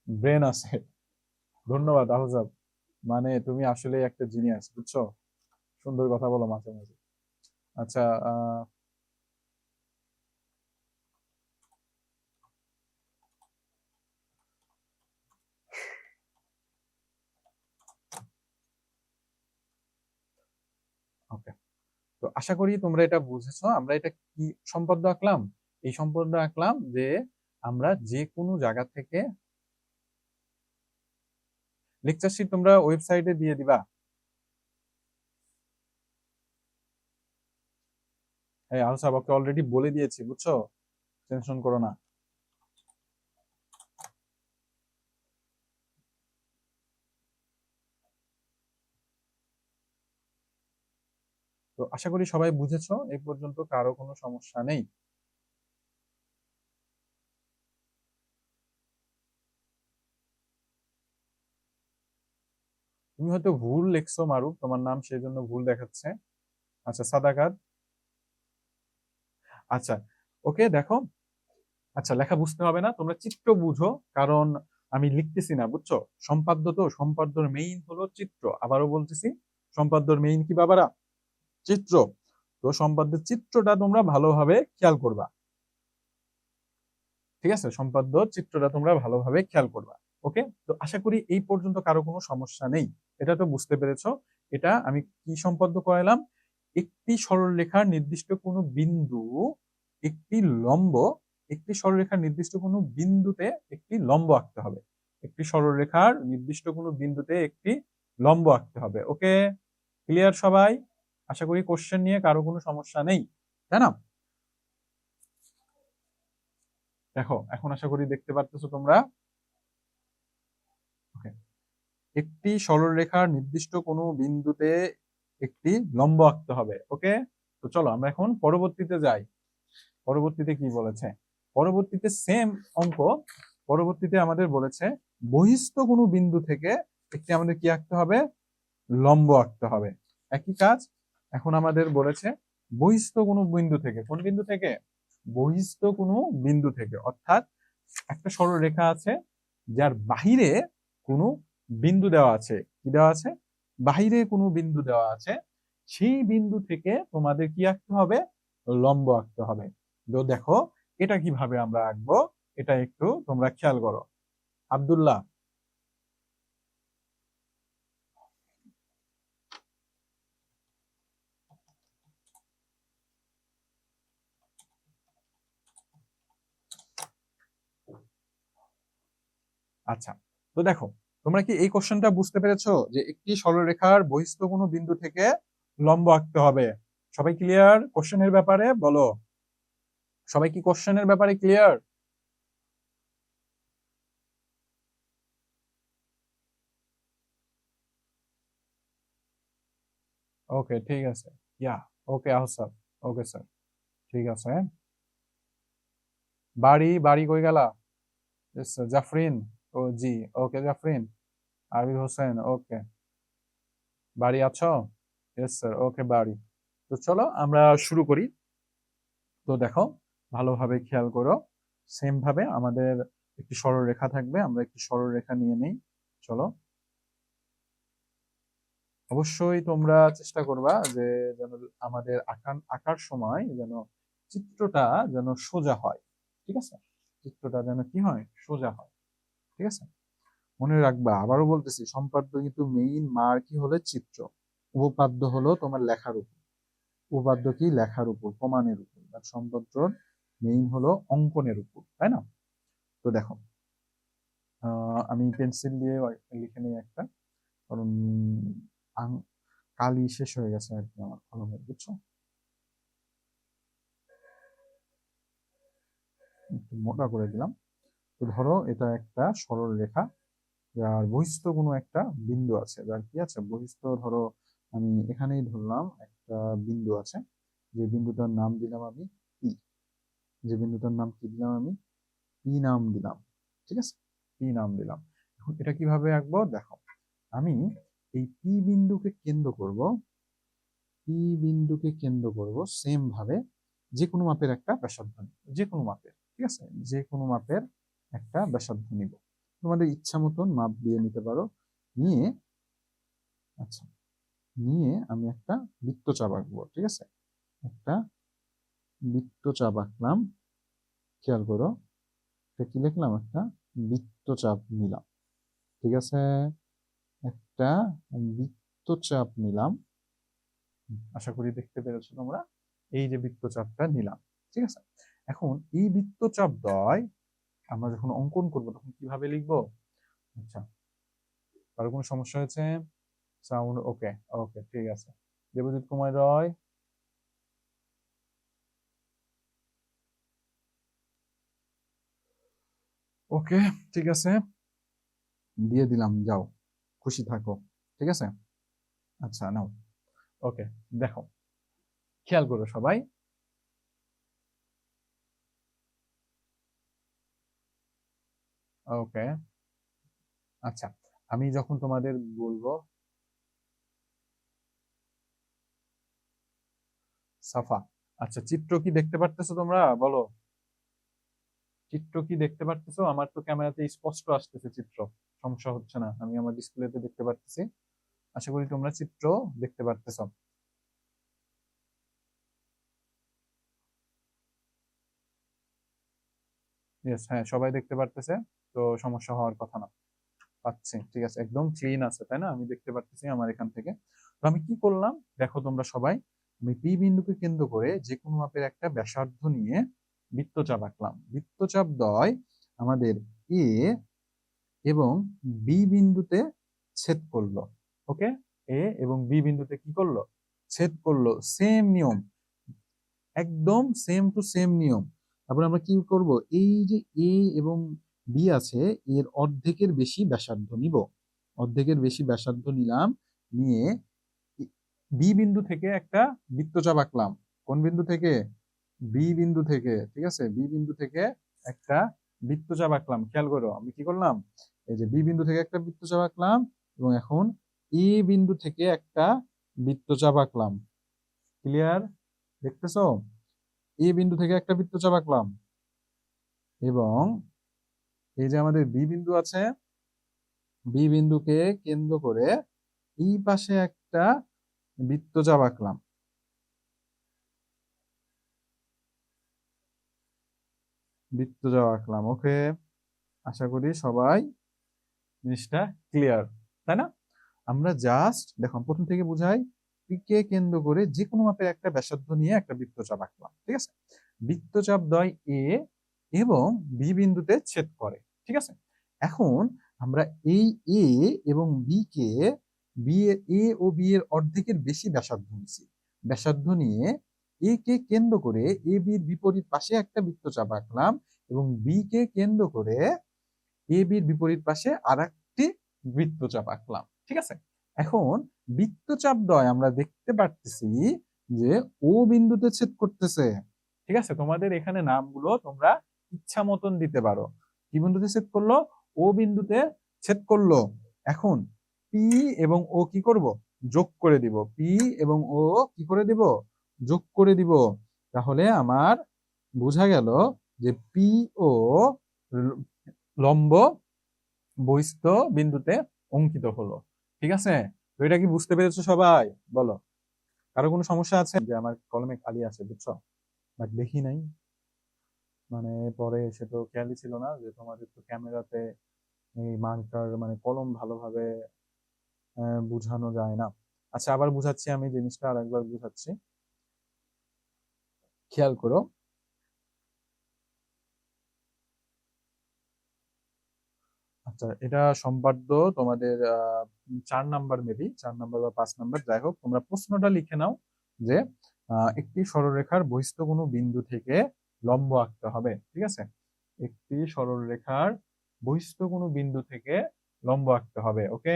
ব্রেন আছে। ধন্যবাদ আহসাব, মানে তুমি আসলে একটা জিনিয়াস, বুঝছো? সুন্দর কথা বলো মাঝে মাঝে। আচ্ছা, ওকে, তো আশা করি তোমরা এটা বুঝেছো। আমরা এটা কি সম্পাদ্য আঁকলাম, এই সম্পাদ্য আঁকলাম যে আমরা যে কোনো জায়গা থেকে লেকচার শিট তোমরা ওয়েবসাইটে দিয়ে দিবা। হ্যাঁ আহসাব, ওকে অলরেডি বলে দিয়েছি, বুঝছো? টেনশন করো না। তো আশা করি সবাই বুঝেছো, এই পর্যন্ত কারো কোনো সমস্যা নেই। তুমি হয়তো ভুল লিখছো মারুফ, তোমার নাম সেই জন্য ভুল দেখাচ্ছে। আচ্ছা সাদাকাত, আচ্ছা ওকে দেখো, আচ্ছা লেখা বুঝতে হবে না, তোমরা চিত্র বুঝো। কারণ আমি লিখতেছি না, বুঝছো? সম্পাদ্য, তো সম্পাদ্যর মেইন হলো চিত্র। আবারও বলতেছি, সম্পাদ্যর মেইন কি বাবারা, চিত্র। তো সম্পাদ্যের চিত্রটা তোমরা ভালোভাবে খেয়াল করবা। ঠিক আছে, সম্পাদ্য চিত্রটা তোমরা ভালোভাবে খেয়াল করবা। ওকে, তো আশা করি এই পর্যন্ত কারো কোনো সমস্যা নেই, এটা তো বুঝতে পেরেছো। এটা আমি কি সম্পাদ্য করাইলাম, একটি সরলরেখার নির্দিষ্ট কোনো বিন্দু একটি লম্ব, একটি সরলরেখার নির্দিষ্ট কোনো বিন্দুতে একটি লম্ব আঁকতে হবে, একটি সরলরেখার নির্দিষ্ট কোনো বিন্দুতে একটি লম্ব আঁকতে হবে। ওকে, ক্লিয়ার সবাই? আশা করি কোশ্চেন নিয়ে কারো কোনো সমস্যা নেই, তাই না? দেখো এখন আশা করি দেখতে পারতেছো তোমরা। ওকে, একটি সরলরেখার নির্দিষ্ট কোনো বিন্দুতে একটি লম্ব আঁকতে হবে। ওকে, তো চলো আমরা এখন পরবর্তীতে যাই। পরবর্তীতে কি বলেছে? পরবর্তীতে সেম অঙ্ক, পরবর্তীতে আমাদের বলেছে বহিস্থ কোনো বিন্দু থেকে একটি আমাদের কি আঁকতে হবে, লম্ব আঁকতে হবে। একই কাজ, এখন আমাদের বলেছে বহিস্থ কোনো বিন্দু থেকে, কোন বিন্দু থেকে? বহিস্থ কোনো বিন্দু থেকে, অর্থাৎ একটা সরলরেখা আছে যার বাহিরে কোনো বিন্দু দেওয়া আছে। কি দেওয়া আছে? বাহিরে কোনো বিন্দু দেওয়া আছে, সেই বিন্দু থেকে তোমাদের কি আঁকতে হবে, লম্ব আঁকতে হবে। তো দেখো এটা কিভাবে আমরা আঁকবো, এটা একটু তোমরা খেয়াল করো। আব্দুল্লাহ, আচ্ছা, তো দেখো তোমরা কি এই কোশ্চেনটা বুঝতে পেরেছো যে একটি সরলরেখার বহিস্থ কোনো বিন্দু থেকে লম্ব আঁকতে হবে? সবাই ক্লিয়ার কোশ্চেনের ব্যাপারে? বলো, সবাই কি কোশ্চেনের ব্যাপারে ক্লিয়ার? ওকে ঠিক আছে, ইয়া, ওকে আহসাব, ওকে স্যার, ঠিক আছে। বাড়ি, বাড়ি কই গেলা? Yes, sir. জাফরিন, ও জি, ওকে জাফরিন, আবির হোসেন, ওকে, বাড়ি আছো? ইয়েস স্যার, ওকে বাড়ি। তো চলো আমরা শুরু করি। তো দেখো ভালোভাবে খেয়াল করো, সেম ভাবে আমাদের একটি সরলরেখা থাকবে, আমরা একটি সরলরেখা নিয়ে নেই। চলো, অবশ্যই তোমরা চেষ্টা করবা যে যেন আমাদের আঁকার সময় যেন চিত্রটা যেন সোজা হয়। ঠিক আছে, চিত্রটা যেন কি হয়, সোজা হয়। ঠিক আছে, মনে রাখবা, আবারও বলতেছি, সম্পাদ্য কিন্তু মেইন মার কি হলে চিত্র, উপপাদ্য হলো তোমার লেখার উপর। উপপাদ্য কি? লেখার উপর, প্রমাণের উপর। আর সম্পাদ্যর মেইন হলো অঙ্কনের উপর, তাই না? তো দেখো আমি পেন্সিল দিয়ে লিখে নিই একটা, কারণ কালি শেষ হয়ে গেছে আর কি আমার কলমের, বুঝছো? একটু মোটা করে দিলাম। তো ধরো এটা একটা সরল রেখা, যার বহিস্থ কোনো একটা বিন্দু আছে, যার কি আছে বহিস্থ, ধরো আমি এখানেই ধরলাম একটা বিন্দু আছে, যে বিন্দুটার নাম দিলাম আমি পি, যে বিন্দুটার নাম কি দিলাম আমি, পি নাম দিলাম। ঠিক আছে, পি নাম দিলাম। এখন এটা কিভাবে আঁকবো দেখো, আমি এই পি বিন্দুকে কেন্দ্র করব, পি বিন্দুকে কেন্দ্র করব সেম ভাবে যে কোনো মাপের একটা ব্যাসার্ধ নিব, যে কোনো মাপের, ঠিক আছে, যে কোনো মাপের একটা ব্যাসার্ধ নিব। তোমাদের ইচ্ছা মতন মাপ দিয়ে নিতে পারো। নিয়ে, আচ্ছা, নিয়ে আমি একটা বৃত্তচাপ আঁকবো। ঠিক আছে, একটা বৃত্তচাপ আঁকলাম। খেয়াল করো, এটা কি লিখলাম, একটা বৃত্তচাপ নিলাম। ঠিক আছে, একটা বৃত্তচাপ নিলাম। আশা করি দেখতে পেরেছো তোমরা, এই যে বৃত্তচাপটা নিলাম। ঠিক আছে, এখন এই বৃত্তচাপ দ্বয় আমরা যখন অঙ্কন করব তখন কিভাবে লিখবো? আচ্ছা, কারো কোনো সমস্যা হয়েছে? সাউন্ড ওকে, ওকে ঠিক আছে। দেবজিৎ কুমার রয়, ওকে ঠিক আছে, দিয়ে দিলাম, যাও খুশি থাকো। ঠিক আছে, আচ্ছা নাও, ওকে, দেখো খেয়াল করো সবাই। ওকে, আচ্ছা, আমি যখন তোমাদের বলবো সাফা, আচ্ছা চিত্র কি দেখতে পারতেছো তোমরা? বলো, চিত্র কি দেখতে পারতেছো? আমার তো ক্যামেরাতে স্পষ্ট আসতেছে চিত্র, সমস্যা হচ্ছে না, আমি আমার ডিসপ্লেতে দেখতে পারতেছি। আশা করি তোমরা চিত্র দেখতে পারতেছো। ইয়েস, হ্যাঁ সবাই দেখতে পারতেছে, তো সমস্যা হওয়ার কথা না। পাচ্ছি, ঠিক আছে, একদম ক্লিন আছে তাই না, আমি দেখতে পারতেছি আমার এখান থেকে। তো আমি কি করলাম দেখো তোমরা সবাই, আমি পি বিন্দুকে কেন্দ্র করে যে কোনো মাপের একটা ব্যাসার্ধ নিয়ে বৃত্তচাপ আঁকলাম। বৃত্তচাপ দ্বয় আমাদের এ এবং বি বিন্দুতে ছেদ করলো। ওকে, এ এবং বি বিন্দুতে কি করলো, ছেদ করলো। সেম নিয়ম, একদম সেম টু সেম নিয়ম। তারপরে আমরা কি করব, এই যে এ এবং বি আছে এর অর্ধেকের বেশি ব্যাসার্ধ নিব, অর্ধেকের বেশি ব্যাসার্ধ নিলাম, নিয়ে বি বিন্দু থেকে একটা বৃত্তচাপ আঁকলাম। কোন বিন্দু থেকে, বি বিন্দু থেকে, ঠিক আছে, বি বিন্দু থেকে একটা বৃত্তচাপ আঁকলাম। খেয়াল করো আমি কি করলাম, এই যে বি বিন্দু থেকে একটা বৃত্তচাপ আঁকলাম এবং এখন এ বিন্দু থেকে একটা বৃত্তচাপ আঁকলাম। ক্লিয়ার, দেখতেছো, এ বিন্দু থেকে একটা বৃত্তচাপ আঁকলাম এবং এই যে আমাদের বি বিন্দু আছে, বি বিন্দুকে কেন্দ্র করে এই পাশে একটা বৃত্তচাপ আঁকলাম, বৃত্তচাপ আঁকলাম। ওকে, আশা করি সবাই জিনিসটা ক্লিয়ার, তাই না? আমরা জাস্ট দেখো প্রথম থেকে বুঝাই, পি কে কেন্দ্র করে যে কোনো মাপের একটা ব্যাসার্ধ নিয়ে একটা বৃত্তচাপ আঁকলাম, ঠিক আছে। বৃত্তচাপ দ্বয় এ এবং বি বিন্দুতে ছেদ করে, ঠিক আছে। এখন আমরা এই এ এবং বি কে, এ ও বি এর অর্ধেকের বেশি ব্যাসার্ধ নিয়েছি। ব্যাসার্ধ নিয়ে এ কে কেন্দ্র করে এ বির বিপরীত পাশে একটা বৃত্তচাপ আঁকলাম এবং বি কে কেন্দ্র করে এ বির বিপরীত পাশে আর একটি বৃত্তচাপ আঁকলাম, ঠিক আছে। এখন বৃত্তচাপ দ্বয় আমরা দেখতে পারতেছি যে ও বিন্দুতে ছেদ করতেছে, ঠিক আছে। তোমাদের এখানে নামগুলো তোমরা ইচ্ছা মতন দিতে পারো। কি বিন্দুতে ছেদ করলো, ও বিন্দুতে ছেদ করলো। এখন পি এবং ও কি করব, যোগ করে দিব। পি এবং ও কি করে দিব, যোগ করে দিব। তাহলে আমার বোঝা গেল যে পি ও লম্ব বহিস্থ বিন্দুতে অঙ্কিত হলো, ঠিক আছে। তো এটা কি বুঝতে পেরেছো সবাই, বলো? কারো কোনো সমস্যা আছে? যে আমার কলমে খালি আছে বুঝছো, বাট দেখি নাই, মানে পরে সে তো খেয়ালই ছিল না যে তোমাদের তো ক্যামেরাতে এই মার্কার মানে কলম ভালোভাবে বুঝানো যায় না। আচ্ছা আবার বুঝাচ্ছি, আমি জিনিসটা আরেকবার বুঝাচ্ছি, খেয়াল করো। আচ্ছা, এটা সম্পাদ্য তোমাদের 4 নাম্বার, মেবি 4 নাম্বার বা 5 নাম্বার, যাই হোক তোমরা প্রশ্নটা লিখে নাও যে একটি সরলরেখার বহিস্থ কোনো বিন্দু থেকে লম্ব আঁকতে হবে, ঠিক আছে। একটি সরলরেখার বহিস্থ কোনো বিন্দু থেকে লম্ব আঁকতে হবে। ওকে,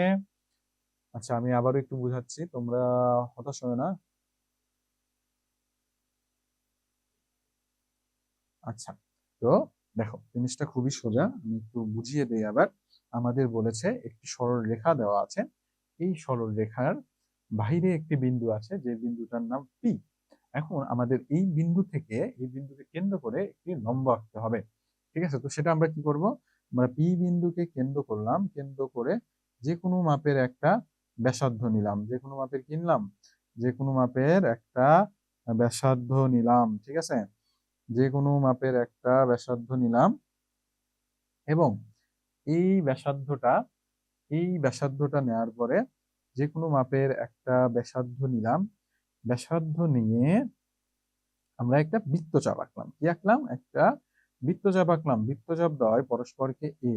আচ্ছা আমি আবারও একটু বুঝাচ্ছি, তোমরা হতাশ হয় না। আচ্ছা, তো দেখো জিনিসটা খুবই সোজা, আমি একটু বুঝিয়ে দিই আবার। আমাদের বলেছে একটি সরল রেখা দেওয়া আছে, এই সরল রেখার বাইরে একটি বিন্দু আছে যে বিন্দুটার নাম পি। এখন আমাদের এই বিন্দু থেকে, এই বিন্দুকে কেন্দ্র করে একটি লম্ব আঁকতে হবে, ঠিক আছে। তো সেটা আমরা কি করব, আমরা পি বিন্দুকে কেন্দ্র করলাম, কেন্দ্র করে যে কোনো মাপের একটা ব্যাসার্ধ নিলাম, যে কোনো মাপের কিনলাম, যে কোনো মাপের একটা ব্যাসার্ধ নিলাম, ঠিক আছে। যে কোনো মাপের একটা ব্যাসার্ধ নিলাম এবং এই ব্যাসার্ধটা, এই ব্যাসার্ধটা নেওয়ার পরে যে কোনো মাপের একটা ব্যাসার্ধ নিলাম, ব্যাসার্ধ নিয়ে আমরা একটা বৃত্তচাপ আঁকলাম। কি আঁকলাম, একটা বৃত্তচাপ আঁকলাম। বৃত্তচাপ দ্বয় পরস্পরকে এ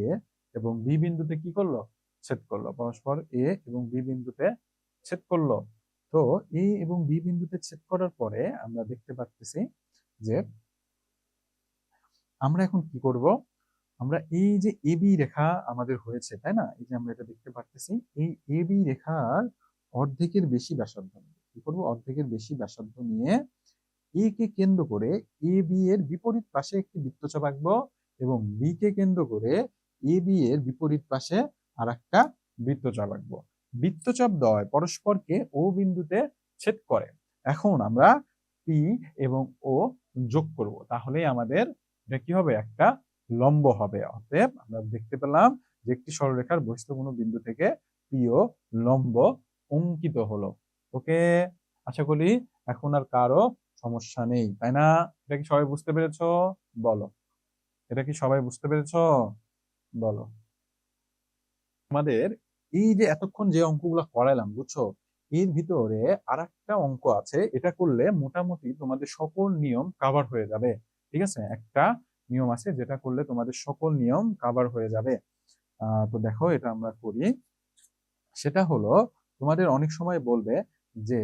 এবং বি বিন্দুতে কি করলো, ছেদ করলো। পরস্পর এ এবং বি বিন্দুতে ছেদ করলো। তো এ এবং বি বিন্দুতে ছেদ করার পরে আমরা দেখতে পাচ্ছি যে আমরা এখন কি করব, আমরা এই যে এবি রেখা আমাদের হয়েছে তাই না, এই যে আমরা এটা দেখতে পাচ্ছি, এই এবি রেখার অর্ধেকের বেশি ব্যাসার্ধ নিয়ে কি করব, অর্ধেকের বেশি ব্যাসার্ধ নিয়ে এ কে কেন্দ্র করে এ বি এর বিপরীত পাশে একটি বৃত্তচাপ আঁকবো এবং বি কে কেন্দ্র করে এ বি এর বিপরীত পাশে আর একটা বৃত্তচাপ আঁকবো। বৃত্তচাপ দ্বয় পরস্পরকে ও বিন্দুতে ছেদ করে। এখন আমরা পি এবং ও যোগ করব, তাহলেই আমাদের এটা কি হবে, একটা লম্ব হবে। অতএব আমরা দেখতে পেলাম যে একটি সরলরেখার বহিস্থ কোনো বিন্দু থেকে পি ও লম্ব অঙ্কিত হলো। ওকে, আশা করি এখন আর কারো সমস্যা নেই, তাই না? এটা কি সবাই বুঝতে পেরেছো, বলো? এটা কি সবাই বুঝতে পেরেছো? বলো। আমাদের এই যে এতক্ষণ যে অঙ্কগুলো করাইলাম, বুঝছো, এর ভিতরে আরেকটা অঙ্ক আছে, এটা করলে মোটামুটি তোমাদের সকল নিয়ম কাভার হয়ে যাবে। ঠিক আছে, একটা নিয়ম আছে যেটা করলে তোমাদের সকল নিয়ম কাভার হয়ে যাবে। তো দেখো এটা আমরা করি। সেটা হলো, তোমাদের অনেক সময় বলবে যে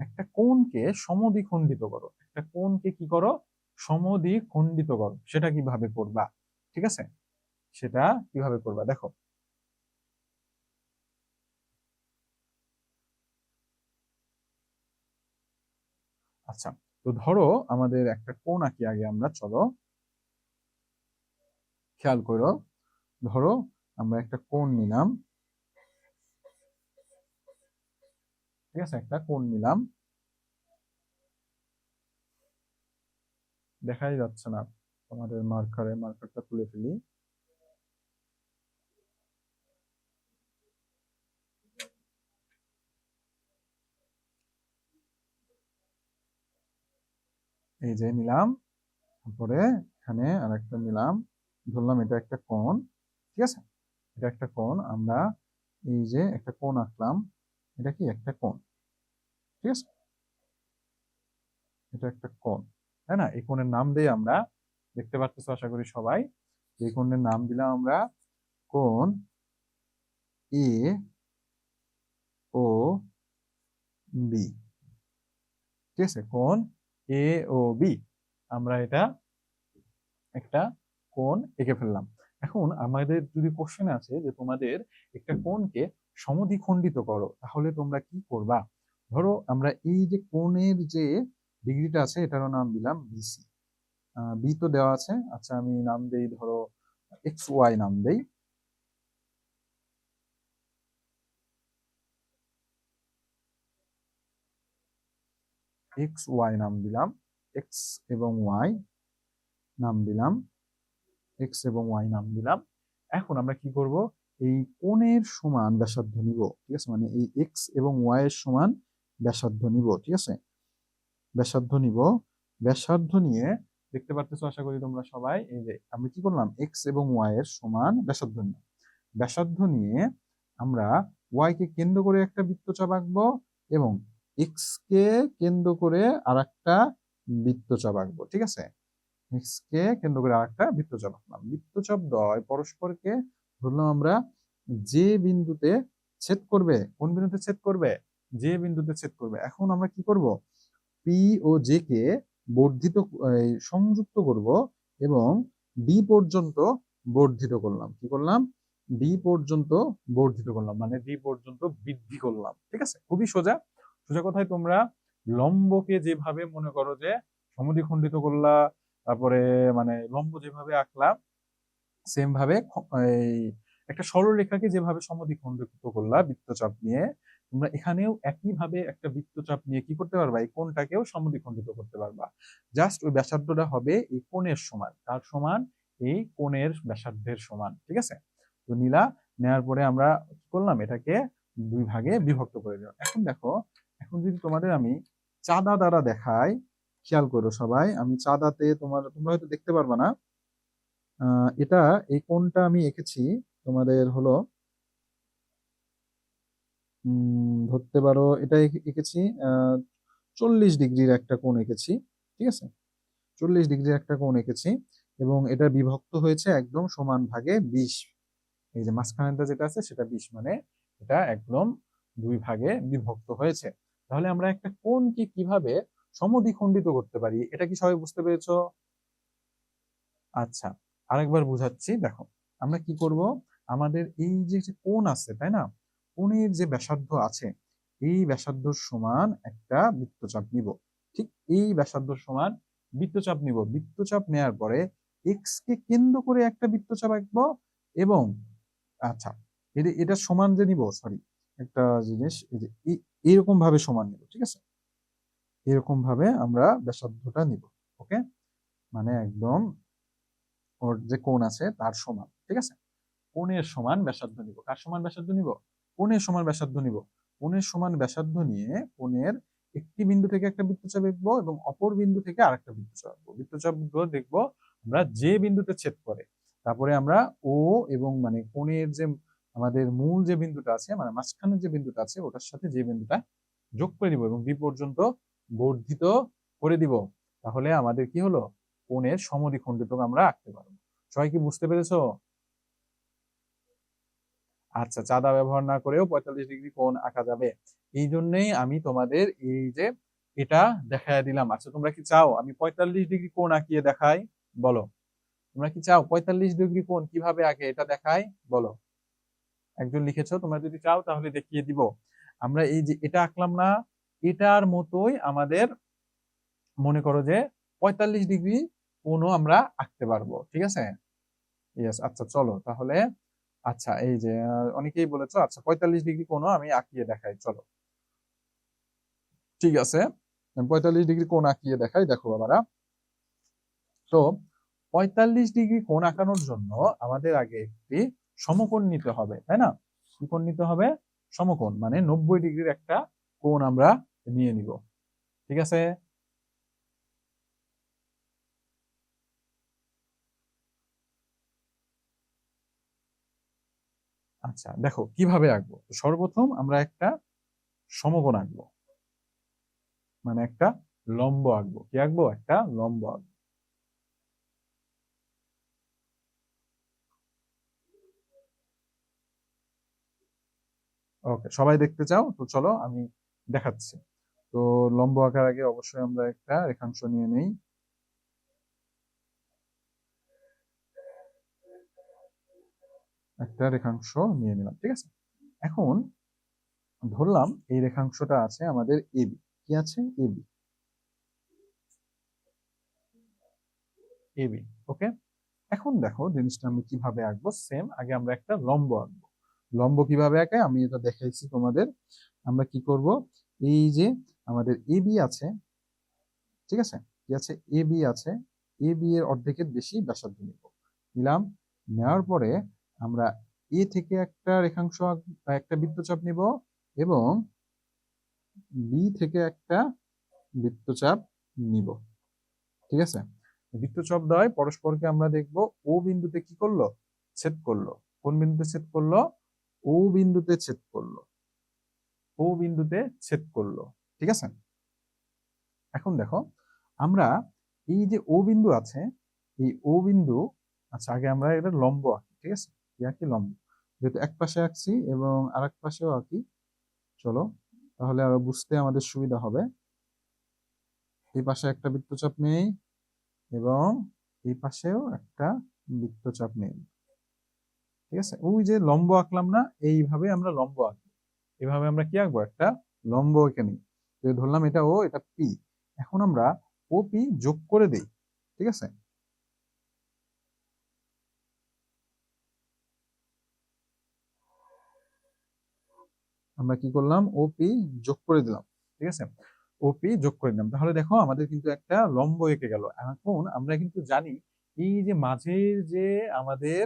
একটা কোণকে সমদ্বিখণ্ডিত করো, একটা কোণকে কি করো, সমদ্বিখণ্ডিত করো। সেটা কিভাবে করবা? ঠিক আছে, সেটা কিভাবে করবা দেখো। আচ্ছা, তো ধরো আমাদের একটা কোণ আঁকি আগে আমরা, চলো খেয়াল করো। ধরো আমরা একটা কোণ নিলাম, ঠিক আছে, একটা কোণ নিলাম। দেখাই যাচ্ছে না তোমাদের মার্কারটা তুলে ফেলি। এই যে নিলাম, তারপরে এখানে আর একটা নিলাম, ধরলাম এটা একটা কোণ। ঠিক আছে, এটা একটা কোণ। আমরা এই যে একটা কোণ আঁকলাম, এটা কি একটা কোণ। ঠিক আছে, এটা একটা কোণ, তাই না? এই কোণের নাম দেই আমরা, দেখতে পাচ্ছ আশা করি সবাই। এই কোণের নাম দিলাম আমরা কোণ এ ও বি। ঠিক আছে, কোণ এ ও বি, আমরা এটা একটা কোণ এঁকে ফেললাম। এখন আমাদের যদি কোশ্চেন আছে যে তোমাদের একটা কোণকে সমদ্বিখণ্ডিত করো, তাহলে তোমরা কি করবা? ধরো আমরা এই যে কোণের যে ডিগ্রিটা আছে এটারও নাম দিলাম বিসি। বি তো দেওয়া আছে, আচ্ছা আমি নাম দেই, ধরো এক্স ওয়াই নাম দেই। এক্স ওয়াই নাম দিলাম, এক্স এবং ওয়াই নাম দিলাম, এক্স এবং ওয়াই নাম দিলাম। এখন আমরা কি করব, এই কোণের সমান ব্যাসার্ধ নিব। ঠিক আছে, মানে এই এক্স এবং ওয়াই এর সমান ব্যাসার্ধ নিব। ঠিক আছে, ব্যাসার্ধ নিব। ব্যাসার্ধ নিয়ে, দেখতে পারতেছো আশা করি তোমরা সবাই, এই যে আমরা কি করলাম, এক্স এবং ওয়াই এর সমান ব্যাসার্ধ নিলাম। ব্যাসার্ধ নিয়ে আমরা ওয়াই কে কেন্দ্র করে একটা বৃত্তচাপ আঁকবো এবং এক্স কে কেন্দ্র করে আর একটা বৃত্তচাপ আঁকবো। ঠিক আছে, এক্স কে কেন্দ্র করে আরেকটা বৃত্তচাপ আঁকলাম। বৃত্তচাপ দ্বয় পরস্পরকে ধরলাম আমরা যে বিন্দুতে ছেদ করবে। কোন বিন্দুতে ছেদ করবে? যে বিন্দুতে ছেদ করবে। এখন আমরা কি করব, পি ও জে কে বর্ধিত সংযুক্ত করব এবং বি পর্যন্ত বর্ধিত করলাম। কি করলাম? বি পর্যন্ত বর্ধিত করলাম, মানে বি পর্যন্ত বৃদ্ধি করলাম। ঠিক আছে, খুবই সোজা। সোজা কথায় তোমরা লম্বকে যেভাবে মনে করো যে সমদ্বিখণ্ডিত করলা, তারপরে মানে লম্ব যেভাবে আঁকলাম, সেম ভাবে এই একটা সরলরেখাকে যেভাবে সমদ্বিখণ্ডিত করলা বৃত্তচাপ নিয়ে, তোমরা এখানেও একই ভাবে একটা বৃত্তচাপ নিয়ে কি করতে পারবা, এই কোণটাকেও সমদ্বিখণ্ডিত করতে পারবা। জাস্ট ওই ব্যাসার্ধটা হবে এই কোণের সমান। কার সমান? এই কোণের ব্যাসার্ধের সমান। ঠিক আছে, তো নীলা নেওয়ার পরে আমরা কি করলাম, এটাকে দুই ভাগে বিভক্ত করে দিলাম। এখন দেখো, এখন যদি তোমাদের আমি চাঁদা দ্বারা দেখাই, খেয়াল করো সবাই, আমি চাঁদাতে তোমরা হয়তো দেখতে পারবা না। এটা, এই কোণটা আমি এঁকেছি তোমাদের হলো, ধরতে পারো এটা এঁকেছি 40 ডিগ্রির একটা কোণ এঁকেছি। ঠিক আছে, 40 ডিগ্রির একটা কোণ এঁকেছি এবং এটা বিভক্ত হয়েছে একদম সমান ভাগে 20। এই যে মাঝখানেটা যেটা আছে সেটা 20, মানে এটা একদম দুই ভাগে বিভক্ত হয়েছে। তাহলে আমরা একটা কোণকে কিভাবে সমদ্বিখণ্ডিত করতে পারি, এটা কি সবাই বুঝতে পেরেছো? আচ্ছা, আরেকবার বুঝাচ্ছি দেখো। আমরা কি করব, আমাদের এই যে যে কোণ আছে, তাই না, কোণের যে ব্যাসার্ধ আছে, এই ব্যাসার্ধ সমান একটা বৃত্তচাপ নিব। ঠিক এই ব্যাসার্ধ সমান বৃত্তচাপ নিব। বৃত্তচাপ নেয়ার পরে এক্স কে কেন্দ্র করে একটা বৃত্তচাপ আঁকবো এবং আচ্ছা, এটা সমান যে নিব, সরি একটা জিনিস, এই যে এইরকম ভাবে সমান নিব। ঠিক আছে, এরকম ভাবে আমরা ব্যাসার্ধটা নিব। ওকে, মানে একদম ওর যে কোণ আছে তার সমান। ঠিক আছে, কোণের সমান ব্যাসার্ধ নিব। কার সমান ব্যাসার্ধ নিব? কোণের সমান ব্যাসার্ধ নিব। কোণের সমান ব্যাসার্ধ নিয়ে কোণের একটি বিন্দু থেকে একটা বৃত্তচাপ আঁকবো এবং অপর বিন্দু থেকে আরেকটা বৃত্তচাপ আঁকবো। বৃত্তচাপ গুলো দেখবো আমরা যে বিন্দুতে ছেদ করে তারপরে আমরা ও এবং মানে কোণের যে আমাদের মূল যে বিন্দুটা আছে মানে মাঝখানের যে বিন্দুটা আছে ওটার সাথে যে বিন্দুটা যোগ করে দিব এবং বি পর্যন্ত বর্ধিত করে দিব, তাহলে আমাদের কি হলো, কোণের সমদ্বিখণ্ডিতক আমরা আঁকতে পারবো। সবাই কি বুঝতে পেরেছো? আচ্ছা, চাঁদা ব্যবহার না করেও 45 ডিগ্রি কোণ আঁকা যাবে। এই জন্যই আমি তোমাদের এই যে এটা দেখায় দিলাম। আচ্ছা, তোমরা কি চাও আমি 45 ডিগ্রি কোণ আঁকিয়ে দেখাই? বলো, তোমরা কি চাও 45 ডিগ্রি কোণ কিভাবে আঁকে এটা দেখাই? বলো। একজন লিখেছো, তোমরা যদি চাও তাহলে দেখিয়ে দিব। আমরা এই যে এটা আঁকলাম না, এটার মতোই আমাদের মনে করো যে 45 ডিগ্রি কোণও আমরা আঁকতে পারবো, ঠিক আছে? ইয়েস, আচ্ছা চলো তাহলে। আচ্ছা, এই যে অনেকেই বলেছো, আচ্ছা 45 ডিগ্রি কোণও আমি আঁকিয়ে দেখাই, চলো ঠিক আছে। 45 ডিগ্রি কোণ আঁকিয়ে দেখাই, দেখো বাবারা। তো 45 ডিগ্রি কোণ আঁকানোর জন্য আমাদের আগে একটি সমকোণ নিতে হবে, তাই না? কি কোণ নিতে হবে? সমকোণ, মানে 90 ডিগ্রির একটা কোণ আমরা নিয়ে নিব, ঠিক আছে? আচ্ছা দেখো কিভাবে আঁকবো। সর্বপ্রথম আমরা একটা সমকোণ আঁকবো, মানে একটা লম্ব আঁকবো। কি আঁকবো? একটা লম্ব আঁকবো। ওকে, সবাই দেখতে চাও তো চলো আমি দেখাচ্ছি। তো লম্ব আঁকার আগে অবশ্যই আমরা একটা রেখাংশ নিয়ে নেই। একটা রেখাংশ নিয়ে নিলাম, ঠিক আছে। এখন ধরলাম এই রেখাংশটা আছে আমাদের এবি। কি আছে? এবি। এবি, ওকে। এখন দেখো জিনিসটা আমি কিভাবে আঁকবো। সেম, আগে আমরা একটা লম্ব আঁকবো। লম্ব কিভাবে আঁকে আমি এটা দেখাইছি তোমাদের। আমরা কি করব, এই যে আমাদের এবি আছে, ঠিক আছে, কি আছে? এবি আছে। এবি এর অর্ধেকের বেশি ব্যাসার্ধ নিব। নিলাম, নেওয়ার পরে আমরা এ থেকে একটা রেখাংশ একটা বৃত্তচাপ নিব এবং বি থেকে একটা বৃত্তচাপ নিব, ঠিক আছে। বৃত্তচাপ দ্বয় পরস্পরকে আমরা দেখব ও বিন্দুতে কি করলো? ছেদ করলো। কোন বিন্দুতে ছেদ করলো? ও বিন্দুতে ছেদ করলো। ও বিন্দুতে ছেদ করলো, ঠিক আছে। এখন দেখো আমরা এই যে ও বিন্দু আছে, এই ও বিন্দু, আচ্ছা আগে আমরা এটা লম্ব আঁকি, ঠিক আছে। কি আঁকি? লম্ব। যেহেতু এক পাশে আঁকছি এবং আরেক পাশেও আঁকি, চলো তাহলে আরো বুঝতে আমাদের সুবিধা হবে। এই পাশে একটা বৃত্তচাপ নেই এবং এই পাশেও একটা বৃত্তচাপ নেই, ঠিক আছে। ওই যে লম্ব আঁকলাম না, এইভাবে আমরা লম্ব আঁকবো। এভাবে আমরা কি আঁকবো? একটা লম্ব এঁকে নিই। ধরলাম এটা ও, এটা পি। এখন আমরা ও পি যোগ করে দেই, ঠিক আছে। আমরা কি করলাম? ওপি যোগ করে দিলাম, ঠিক আছে। ওপি যোগ করে দিলাম, তাহলে দেখো আমাদের কিন্তু একটা লম্ব এঁকে গেল। এখন আমরা কিন্তু জানি এই যে মাঝের যে আমাদের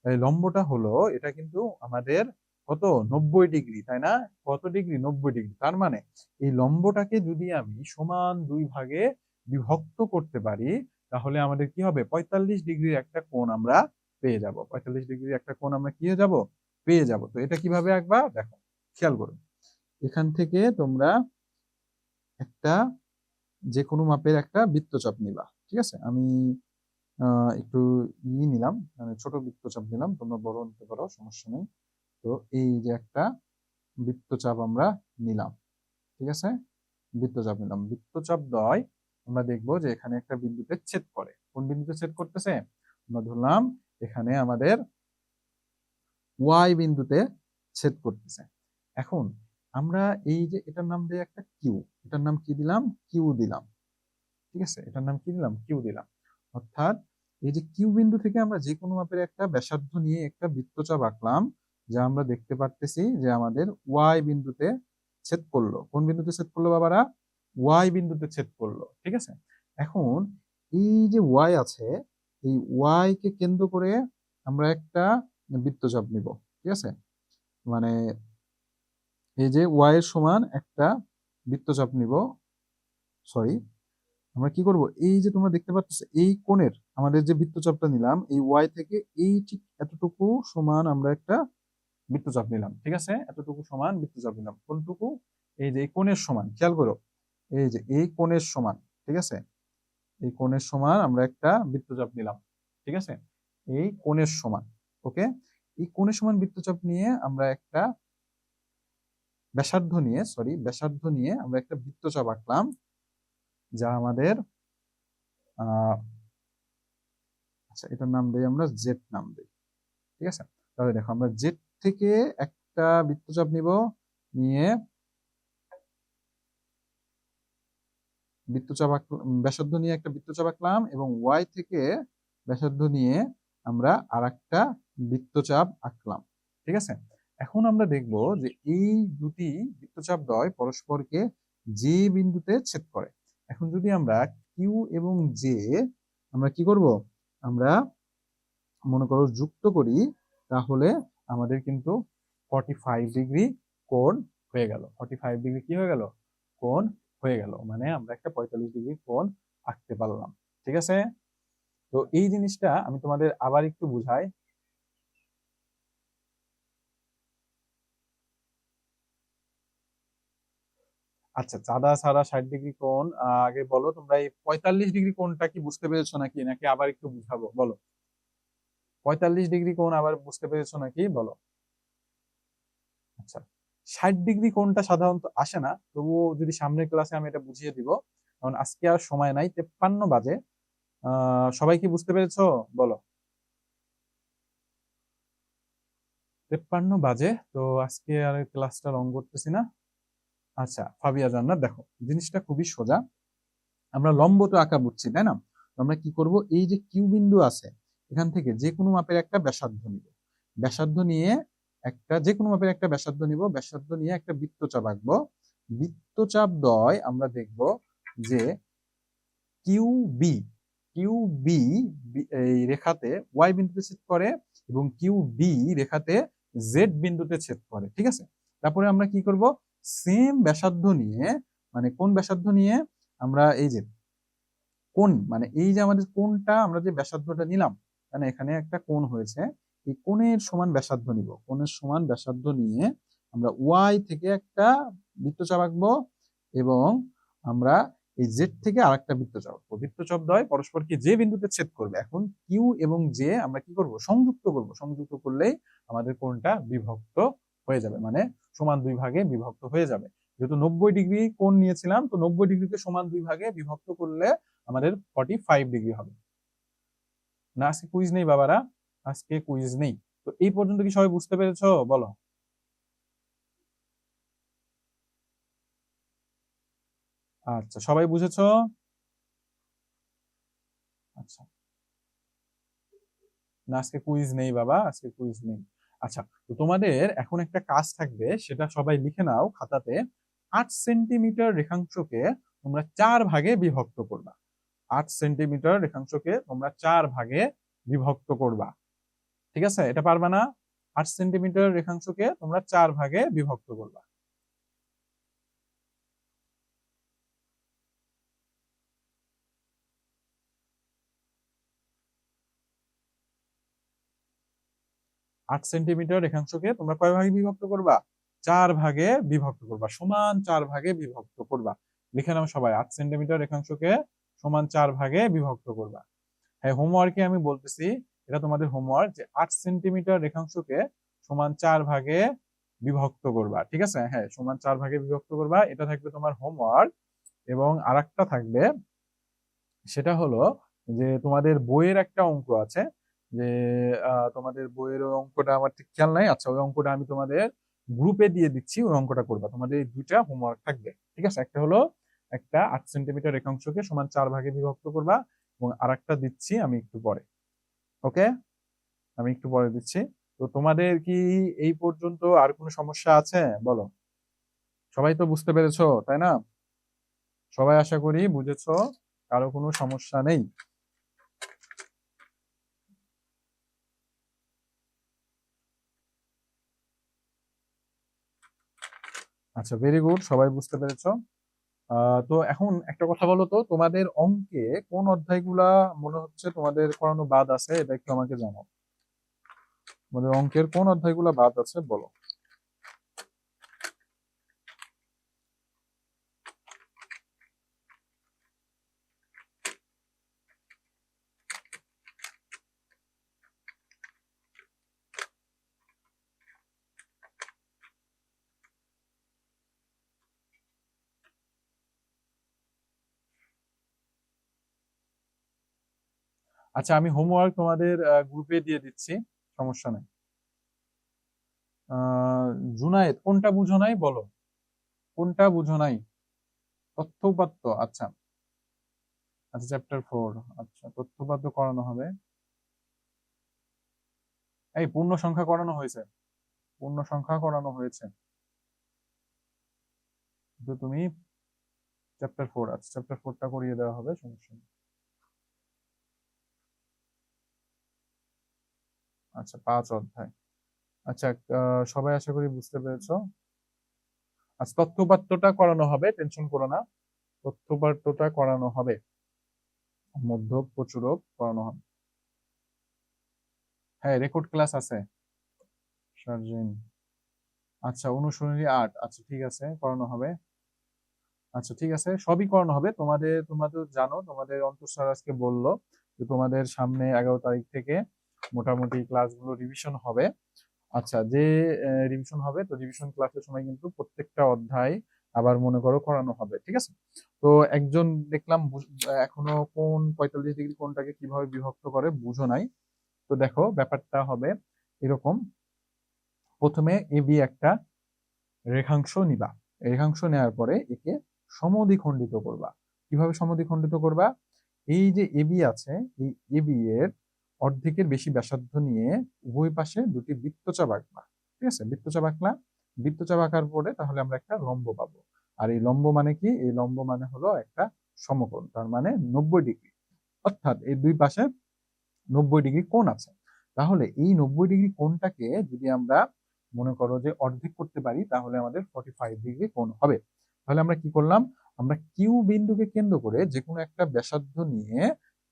এই লম্বটা হলো, এটা কিন্তু আমাদের কত? 90 ডিগ্রি, তাই না? কত ডিগ্রি? 90 ডিগ্রি। তার মানে এই লম্বটাকে যদি আমি সমান দুই ভাগে বিভক্ত করতে পারি, তাহলে আমাদের কি হবে? 45 ডিগ্রির একটা কোণ আমরা পেয়ে যাব। 45 ডিগ্রির একটা কোণ আমরা কি হয়ে যাব? পেয়ে যাব। তো এটা কিভাবে আঁকবা দেখো, খেয়াল করো। এখান থেকে তোমরা একটা যে কোনো মাপের একটা বৃত্তচাপ নিবা, ঠিক আছে। আমি একটু নিলাম, মানে ছোট বৃত্তচাপ নিলাম, তোমরা বড় নিতে পারো, সমস্যা নেই। তো এই যে একটা বৃত্তচাপ আমরা নিলাম, ঠিক আছে। বৃত্তচাপ নিলাম, বৃত্তচাপ দ্বয় আমরা দেখবো যে এখানে একটা বিন্দুতে ছেদ করে। কোন বিন্দুতে ছেদ করতেছে? আমরা ধরলাম এখানে আমাদের ওয়াই বিন্দুতে ছেদ করতেছে। এখন আমরা এই যে এটার নাম দিয়ে একটা কিউ, এটার নাম কি দিলাম? কিউ দিলাম, ঠিক আছে। এটার নাম কি দিলাম? কিউ দিলাম। অর্থাৎ এই যে কিউ বিন্দু থেকে আমরা যে কোনো মাপের একটা ব্যাসার্ধ নিয়ে একটা বৃত্তচাপ আঁকলাম, যা আমরা দেখতে পারতেছি যে আমাদের ওয়াই বিন্দুতে ছেদ করলো। কোন বিন্দুতে ছেদ করলো বাবারা? ওয়াই বিন্দুতে ছেদ করলো, ঠিক আছে। এখন এই যে ওয়াই আছে, এই ওয়াই কে কেন্দ্র করে আমরা একটা বৃত্তচাপ নিব, ঠিক আছে। মানে এই যে ওয়াই এর সমান একটা বৃত্তচাপ নিব, সরি, আমরা কি করব, এই যে তোমরা দেখতে পাচ্ছ এই কোণের আমাদের যে বৃত্তচাপটা নিলাম, এই ওয়াই থেকে এই ঠিক এতটুকু সমান আমরা একটা বৃত্তচাপ নিলাম, ঠিক আছে, এতটুকু সমান বৃত্তচাপ নিলাম। কোনটুকু? এই যে এই কোণের সমান, খেয়াল করো, এই যে এই কোণের সমান, ঠিক আছে, এই কোণের সমান আমরা একটা বৃত্তচাপ নিলাম, ঠিক আছে, এই কোণের সমান। ওকে, এই কোণের সমান বৃত্তচাপ নিয়ে আমরা একটা ব্যাসার্ধ নিয়ে আমরা একটা বৃত্তচাপ আঁকলাম, যা আমাদের আচ্ছা এটার নাম দেই আমরা জেড নাম দেই, ঠিক আছে। তাহলে দেখো আমরা জেড থেকে একটা বৃত্তচাপ নিব, নিয়ে ব্যাসার্ধ নিয়ে একটা বৃত্তচাপ আঁকলাম, এবং ওয়াই থেকে ব্যাসার্ধ নিয়ে আমরা আর একটা বৃত্তচাপ আঁকলাম, ঠিক আছে। এখন আমরা দেখব যে এই দুটি বৃত্তচাপ দ্বয় পরস্পরকে যে বিন্দুতে ছেদ করে। এখন যদি আমরা কিউ এবং জে আমরা কি করব, আমরা মনে করো যুক্ত করি, তাহলে আমাদের কিন্তু 45 ডিগ্রি কোণ হয়ে গেল। 45 ডিগ্রি কি হয়ে গেল? কোণ হয়ে গেল, মানে আমরা একটা 45 ডিগ্রি কোণ আঁকতে পারলাম, ঠিক আছে। তো এই জিনিসটা আমি তোমাদের আবার একটু বুঝাই। আচ্ছা, চাঁদা ছাড়া 60 ডিগ্রি কোণ, আগে বলো তোমরা এই 45 ডিগ্রি কোণটা কি বুঝতে পেরেছো নাকি, নাকি আবার একটু বুঝাবো? বলো, 45 ডিগ্রি কোণ আবার বুঝতে পেরেছো নাকি বলো। আচ্ছা, 60 ডিগ্রি কোণটা সাধারণত আসে না, তবুও যদি সামনের ক্লাসে আমি এটা বুঝিয়ে দিব, কারণ আজকে আর সময় নাই, 53 বাজে। সবাই কি বুঝতে পেরেছো বলো? 53 বাজে, তো আজকে আর ক্লাসটা রং করতেছি না। আচ্ছা ফাবিয়া জান্নাত, দেখো জিনিসটা খুবই সোজা, আমরা লম্ব তো আঁকা বুঝছি তাই না। তো আমরা কি করব, এই যে কিউ বিন্দু আছে, এখান থেকে যে কোনো মাপের একটা ব্যাসার্ধ নিব, ব্যাসার্ধ নিয়ে একটা যে কোনো মাপের একটা ব্যাসার্ধ নিব, ব্যাসার্ধ নিয়ে একটা বৃত্তচাপ আঁকবো। বৃত্তচাপ দ্বয় আমরা দেখব যে কিউ বি, কিউ বি এই রেখাতে ওয়াই বিন্দুতে ছেদ করে, এবং কিউ বি রেখাতে জেড বিন্দুতে ছেদ করে, ঠিক আছে। তারপরে আমরা কি করব, সেম ব্যাসার্ধ নিয়ে, মানে কোন ব্যাসার্ধ নিয়ে, আমরা এই যে কোণ, মানে এই যে আমাদের কোণটা আমরা যে ব্যাসার্ধটা নিলাম, মানে এখানে একটা কোণ হয়েছে, এই কোণের সমান ব্যাসার্ধ নিব, কোণের সমান ব্যাসার্ধ নিয়ে আমরা ওয়াই থেকে একটা বৃত্তচাপ আঁকবো, এবং আমরা এই জেড থেকে আরেকটা বৃত্তচাপ আঁকবো। বৃত্তচাপ দ্বয় পরস্পরকে যে বিন্দুতে ছেদ করবে, এখন কিউ এবং জে আমরা কি করব, সংযুক্ত করব। সংযুক্ত করলেই আমাদের কোণটা বিভক্ত হয়ে যাবে, মানে সমান দুই ভাগে বিভক্ত হয়ে যাবে। যেহেতু 90 ডিগ্রি কোণ নিয়েছিলাম, তো 90 ডিগ্রিকে সমান দুই ভাগে বিভক্ত করলে আমাদের 45 ডিগ্রি হবে। না আজকে কুইজ নেই বাবারা, আজকে কুইজ নেই। তো এই পর্যন্ত কি সবাই বুঝতে পেরেছো বলো? আচ্ছা সবাই বুঝেছো? আচ্ছা, না আজকে কুইজ নেই বাবা, আজকে কুইজ নেই। আচ্ছা, তো তোমাদের এখন একটা কাজ থাকবে, সেটা সবাই লিখে নাও খাতাতে। 8 সেন্টিমিটার রেখাংশকে তোমরা 4 ভাগে বিভক্ত করবা। 8 সেন্টিমিটার রেখাংশকে তোমরা 4 ভাগে বিভক্ত করবা, ঠিক আছে, এটা পারবা না? 8 সেন্টিমিটার রেখাংশকে তোমরা 4 ভাগে বিভক্ত করবা। 8 সেন্টিমিটার রেখাংশকে তোমরা কয় ভাগে বিভক্ত করবা? 4 ভাগে বিভক্ত করবা, সমান 4 ভাগে বিভক্ত করবা। লিখে নাও সবাই, 8 সেন্টিমিটার রেখাংশকে সমান 4 ভাগে বিভক্ত করবা। হ্যাঁ, হোমওয়ার্কে আমি বলতেছি, এটা তোমাদের হোমওয়ার্ক, যে 8 সেন্টিমিটার রেখাংশকে সমান 4 ভাগে বিভক্ত করবা, ঠিক আছে। হ্যাঁ, সমান 4 ভাগে বিভক্ত করবা, এটা থাকবে তোমার হোমওয়ার্ক। এবং আরেকটা থাকবে, সেটা হলো যে তোমাদের বইয়ের একটা অঙ্ক আছে, যে তোমাদের বইয়ের ওই অঙ্কটা আমার ঠিক খেয়াল নাই। আচ্ছা, ওই অঙ্কটা আমি তোমাদের গ্রুপে দিয়ে দিচ্ছি, ওই অঙ্কটা করবা। তোমাদের এই দুইটা হোমওয়ার্ক থাকবে, ঠিক আছে। একটা হলো একটা 8 সেন্টিমিটার রেখাংশকে সমান 4 ভাগে বিভক্ত করবা, এবং আরেকটা দিচ্ছি আমি একটু পরে। ওকে, আমি একটু পরে দিচ্ছি। তো তোমাদের কি এই পর্যন্ত আর কোনো সমস্যা আছে বলো? সবাই তো বুঝতে পেরেছো তাই না? সবাই আশা করি বুঝেছো, কারো কোনো সমস্যা নেই। আচ্ছা, ভেরি গুড, সবাই বুঝতে পেরেছো। তো এখন একটা কথা বলো তো, তোমাদের অঙ্কে কোন অধ্যায়গুলা মনে হচ্ছে তোমাদের করানো বাদ আছে, এটা একটু আমাকে জানাও। তোমাদের অঙ্কের কোন অধ্যায়গুলা বাদ আছে বলো। আচ্ছা, আমি হোমওয়ার্ক তোমাদের গ্রুপে দিয়ে দিচ্ছি, সমস্যা নেই। জুনায়েদ, কোনটা বুঝো নাই বলো, কোনটা বুঝো নাই? তথ্য উপাত্ত, আচ্ছা আচ্ছা, চ্যাপ্টার 4। আচ্ছা, তথ্য উপাত্ত করানো হবে। এই পূর্ণ সংখ্যা করানো হয়েছে, পূর্ণ সংখ্যা করানো হয়েছে। তো তুমি চ্যাপ্টার 4, আচ্ছা চ্যাপ্টার 4টা করিয়ে দেওয়া হবে, সমস্যা নেই। আচ্ছা, 5 অধ্যায়। আচ্ছা, সবাই আশা করি বুঝতে পেরেছো। আচ্ছা, তথ্য উপাত্তটা করানো হবে, টেনশন করো না। তথ্য উপাত্তটা করানো হবে, মধ্যক প্রচুরক করানো হবে। হ্যাঁ, রেকর্ড ক্লাস আছে সার্জেন। আচ্ছা, অনুশীলনী 8, আচ্ছা ঠিক আছে, করানো হবে। আচ্ছা ঠিক আছে, সবই করানো হবে। তোমরা তো জানো, তোমাদের অন্তর স্যার আজকে বললো যে তোমাদের সামনে 11 তারিখ থেকে মোটামুটি ক্লাসগুলো রিভিশন হবে। আচ্ছা, যে রিভিশন হবে, তো রিভিশন ক্লাসের সময় কিন্তু প্রত্যেকটা অধ্যায় আবার মনে করো করানো হবে, ঠিক আছে? তো একজন দেখলাম এখনো কোন 45 ডিগ্রি কোণটাকে কিভাবে বিভক্ত করে বুঝো নাই। তো দেখো, ব্যাপারটা হবে এরকম। প্রথমে এবি একটা রেখাংশ নিবা, রেখাংশ নেওয়ার পরে একে সমদ্বিখণ্ডিত করবা। কিভাবে সমদ্বিখণ্ডিত করবা? এই যে এবি আছে, এই এবি এর অর্ধেকের বেশি ব্যাসার্ধ নিয়ে উভয় পাশে দুটি বৃত্তচাপ আঁকবা। ঠিক আছে, বৃত্তচাপ আঁকলা। বৃত্তচাপ আঁকার পরে তাহলে আমরা একটা লম্ব পাবো। আর এই লম্ব মানে কি? এই লম্ব মানে হলো একটা সমকোণ, তার মানে 90 ডিগ্রি। অর্থাৎ এই দুই পাশে 90 ডিগ্রি কোণ আছে। তাহলে এই 90 ডিগ্রি কোণটাকে যদি আমরা মনে করো যে অর্ধেক করতে পারি, তাহলে আমাদের 45 ডিগ্রি কোণ হবে। তাহলে আমরা কি করলাম? আমরা কিউ বিন্দুকে কেন্দ্র করে যে কোনো একটা ব্যাসার্ধ নিয়ে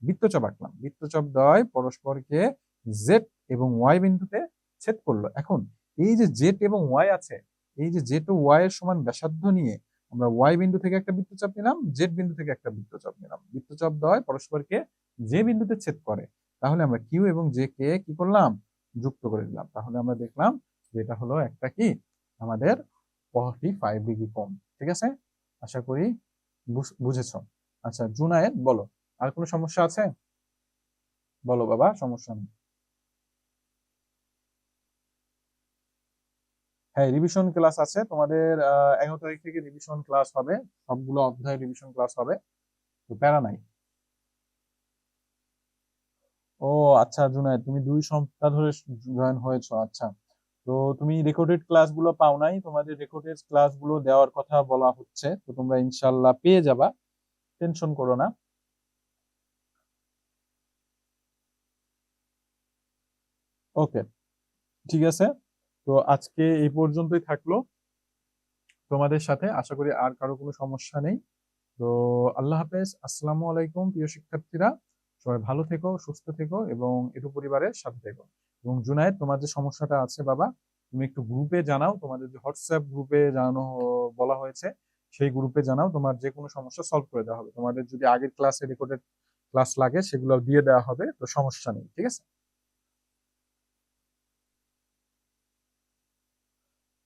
বৃত্তচাপ আঁকলাম। বৃত্তচাপ দ্বয় পরস্পরকে জেড এবং ওয়াই বিন্দুতে ছেদ করলো। এখন এই যে জেড এবং ওয়াই আছে, এই যে জেড ও ওয়াই এর সমান ব্যাসার্ধ নিয়ে আমরা ওয়াই বিন্দু থেকে একটা বৃত্তচাপ নিলাম, জেড বিন্দু থেকে একটা বৃত্তচাপ নিলাম। বৃত্তচাপ দ্বয় পরস্পরকে যে বিন্দুতে ছেদ করে, তাহলে আমরা কিউ এবং জে কে কি করলাম? যুক্ত করে দিলাম। তাহলে আমরা দেখলাম যে এটা হলো একটা কি আমাদের 45 ডিগ্রি কোণ। ঠিক আছে, আশা করি বুঝেছো। আচ্ছা জুনায়েদ, বলো আর কোনো সমস্যা আছে? বলো বাবা, সমস্যা নেই। হ্যাঁ, রিভিশন ক্লাস আছে তোমাদের। 11 তারিখ থেকে রিভিশন ক্লাস হবে, সবগুলো অধ্যায় রিভিশন ক্লাস হবে, তো প্যারা নাই। ও আচ্ছা জুনায়েদ, তুমি 2 সপ্তাহ ধরে জয়েন হয়েছো, আচ্ছা। তো তুমি রেকর্ডেড ক্লাসগুলো পাও নাই, তোমাদের রেকর্ডেড ক্লাসগুলো দেওয়ার কথা বলা হচ্ছে, তো তোমরা ইনশাল্লাহ পেয়ে যাবা, টেনশন করো না। ওকে, ঠিক আছে। তো আজকে এই পর্যন্তই থাকলো তোমাদের সাথে, আশা করি আর কারো কোনো সমস্যা নেই। তো আল্লাহ হাফেজ, আসসালামু আলাইকুম প্রিয় শিক্ষার্থীরা। সবাই ভালো থেকো, সুস্থ থেকো এবং এটু পরিবারের সাথে থেকো। এবং জুনায়েদ, তোমার যে সমস্যাটা আছে বাবা, তুমি একটু গ্রুপে জানাও, তোমাদের যে হোয়াটসঅ্যাপ গ্রুপে জানানো বলা হয়েছে, সেই গ্রুপে জানাও, তোমার যে কোনো সমস্যা সলভ করে দেওয়া হবে। তোমাদের যদি আগের ক্লাসে রেকর্ডেড ক্লাস লাগে সেগুলো দিয়ে দেওয়া হবে, তো সমস্যা নেই, ঠিক আছে?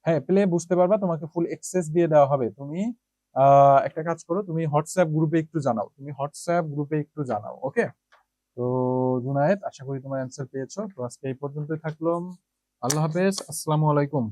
হ্যাঁ, পেলে বুঝতে পারবা, তোমাকে ফুল এক্সেস দিয়ে দেওয়া হবে। তুমি একটা কাজ করো, তুমি হোয়াটসঅ্যাপ গ্রুপে একটু জানাও, তুমি হোয়াটসঅ্যাপ গ্রুপে একটু জানাও, ওকে? তো জুনায়েদ, আশা করি তোমার অ্যান্সার পেয়েছো। তো আজকে এই পর্যন্তই থাকলো। আল্লাহ হাফেজ, আসসালামু আলাইকুম।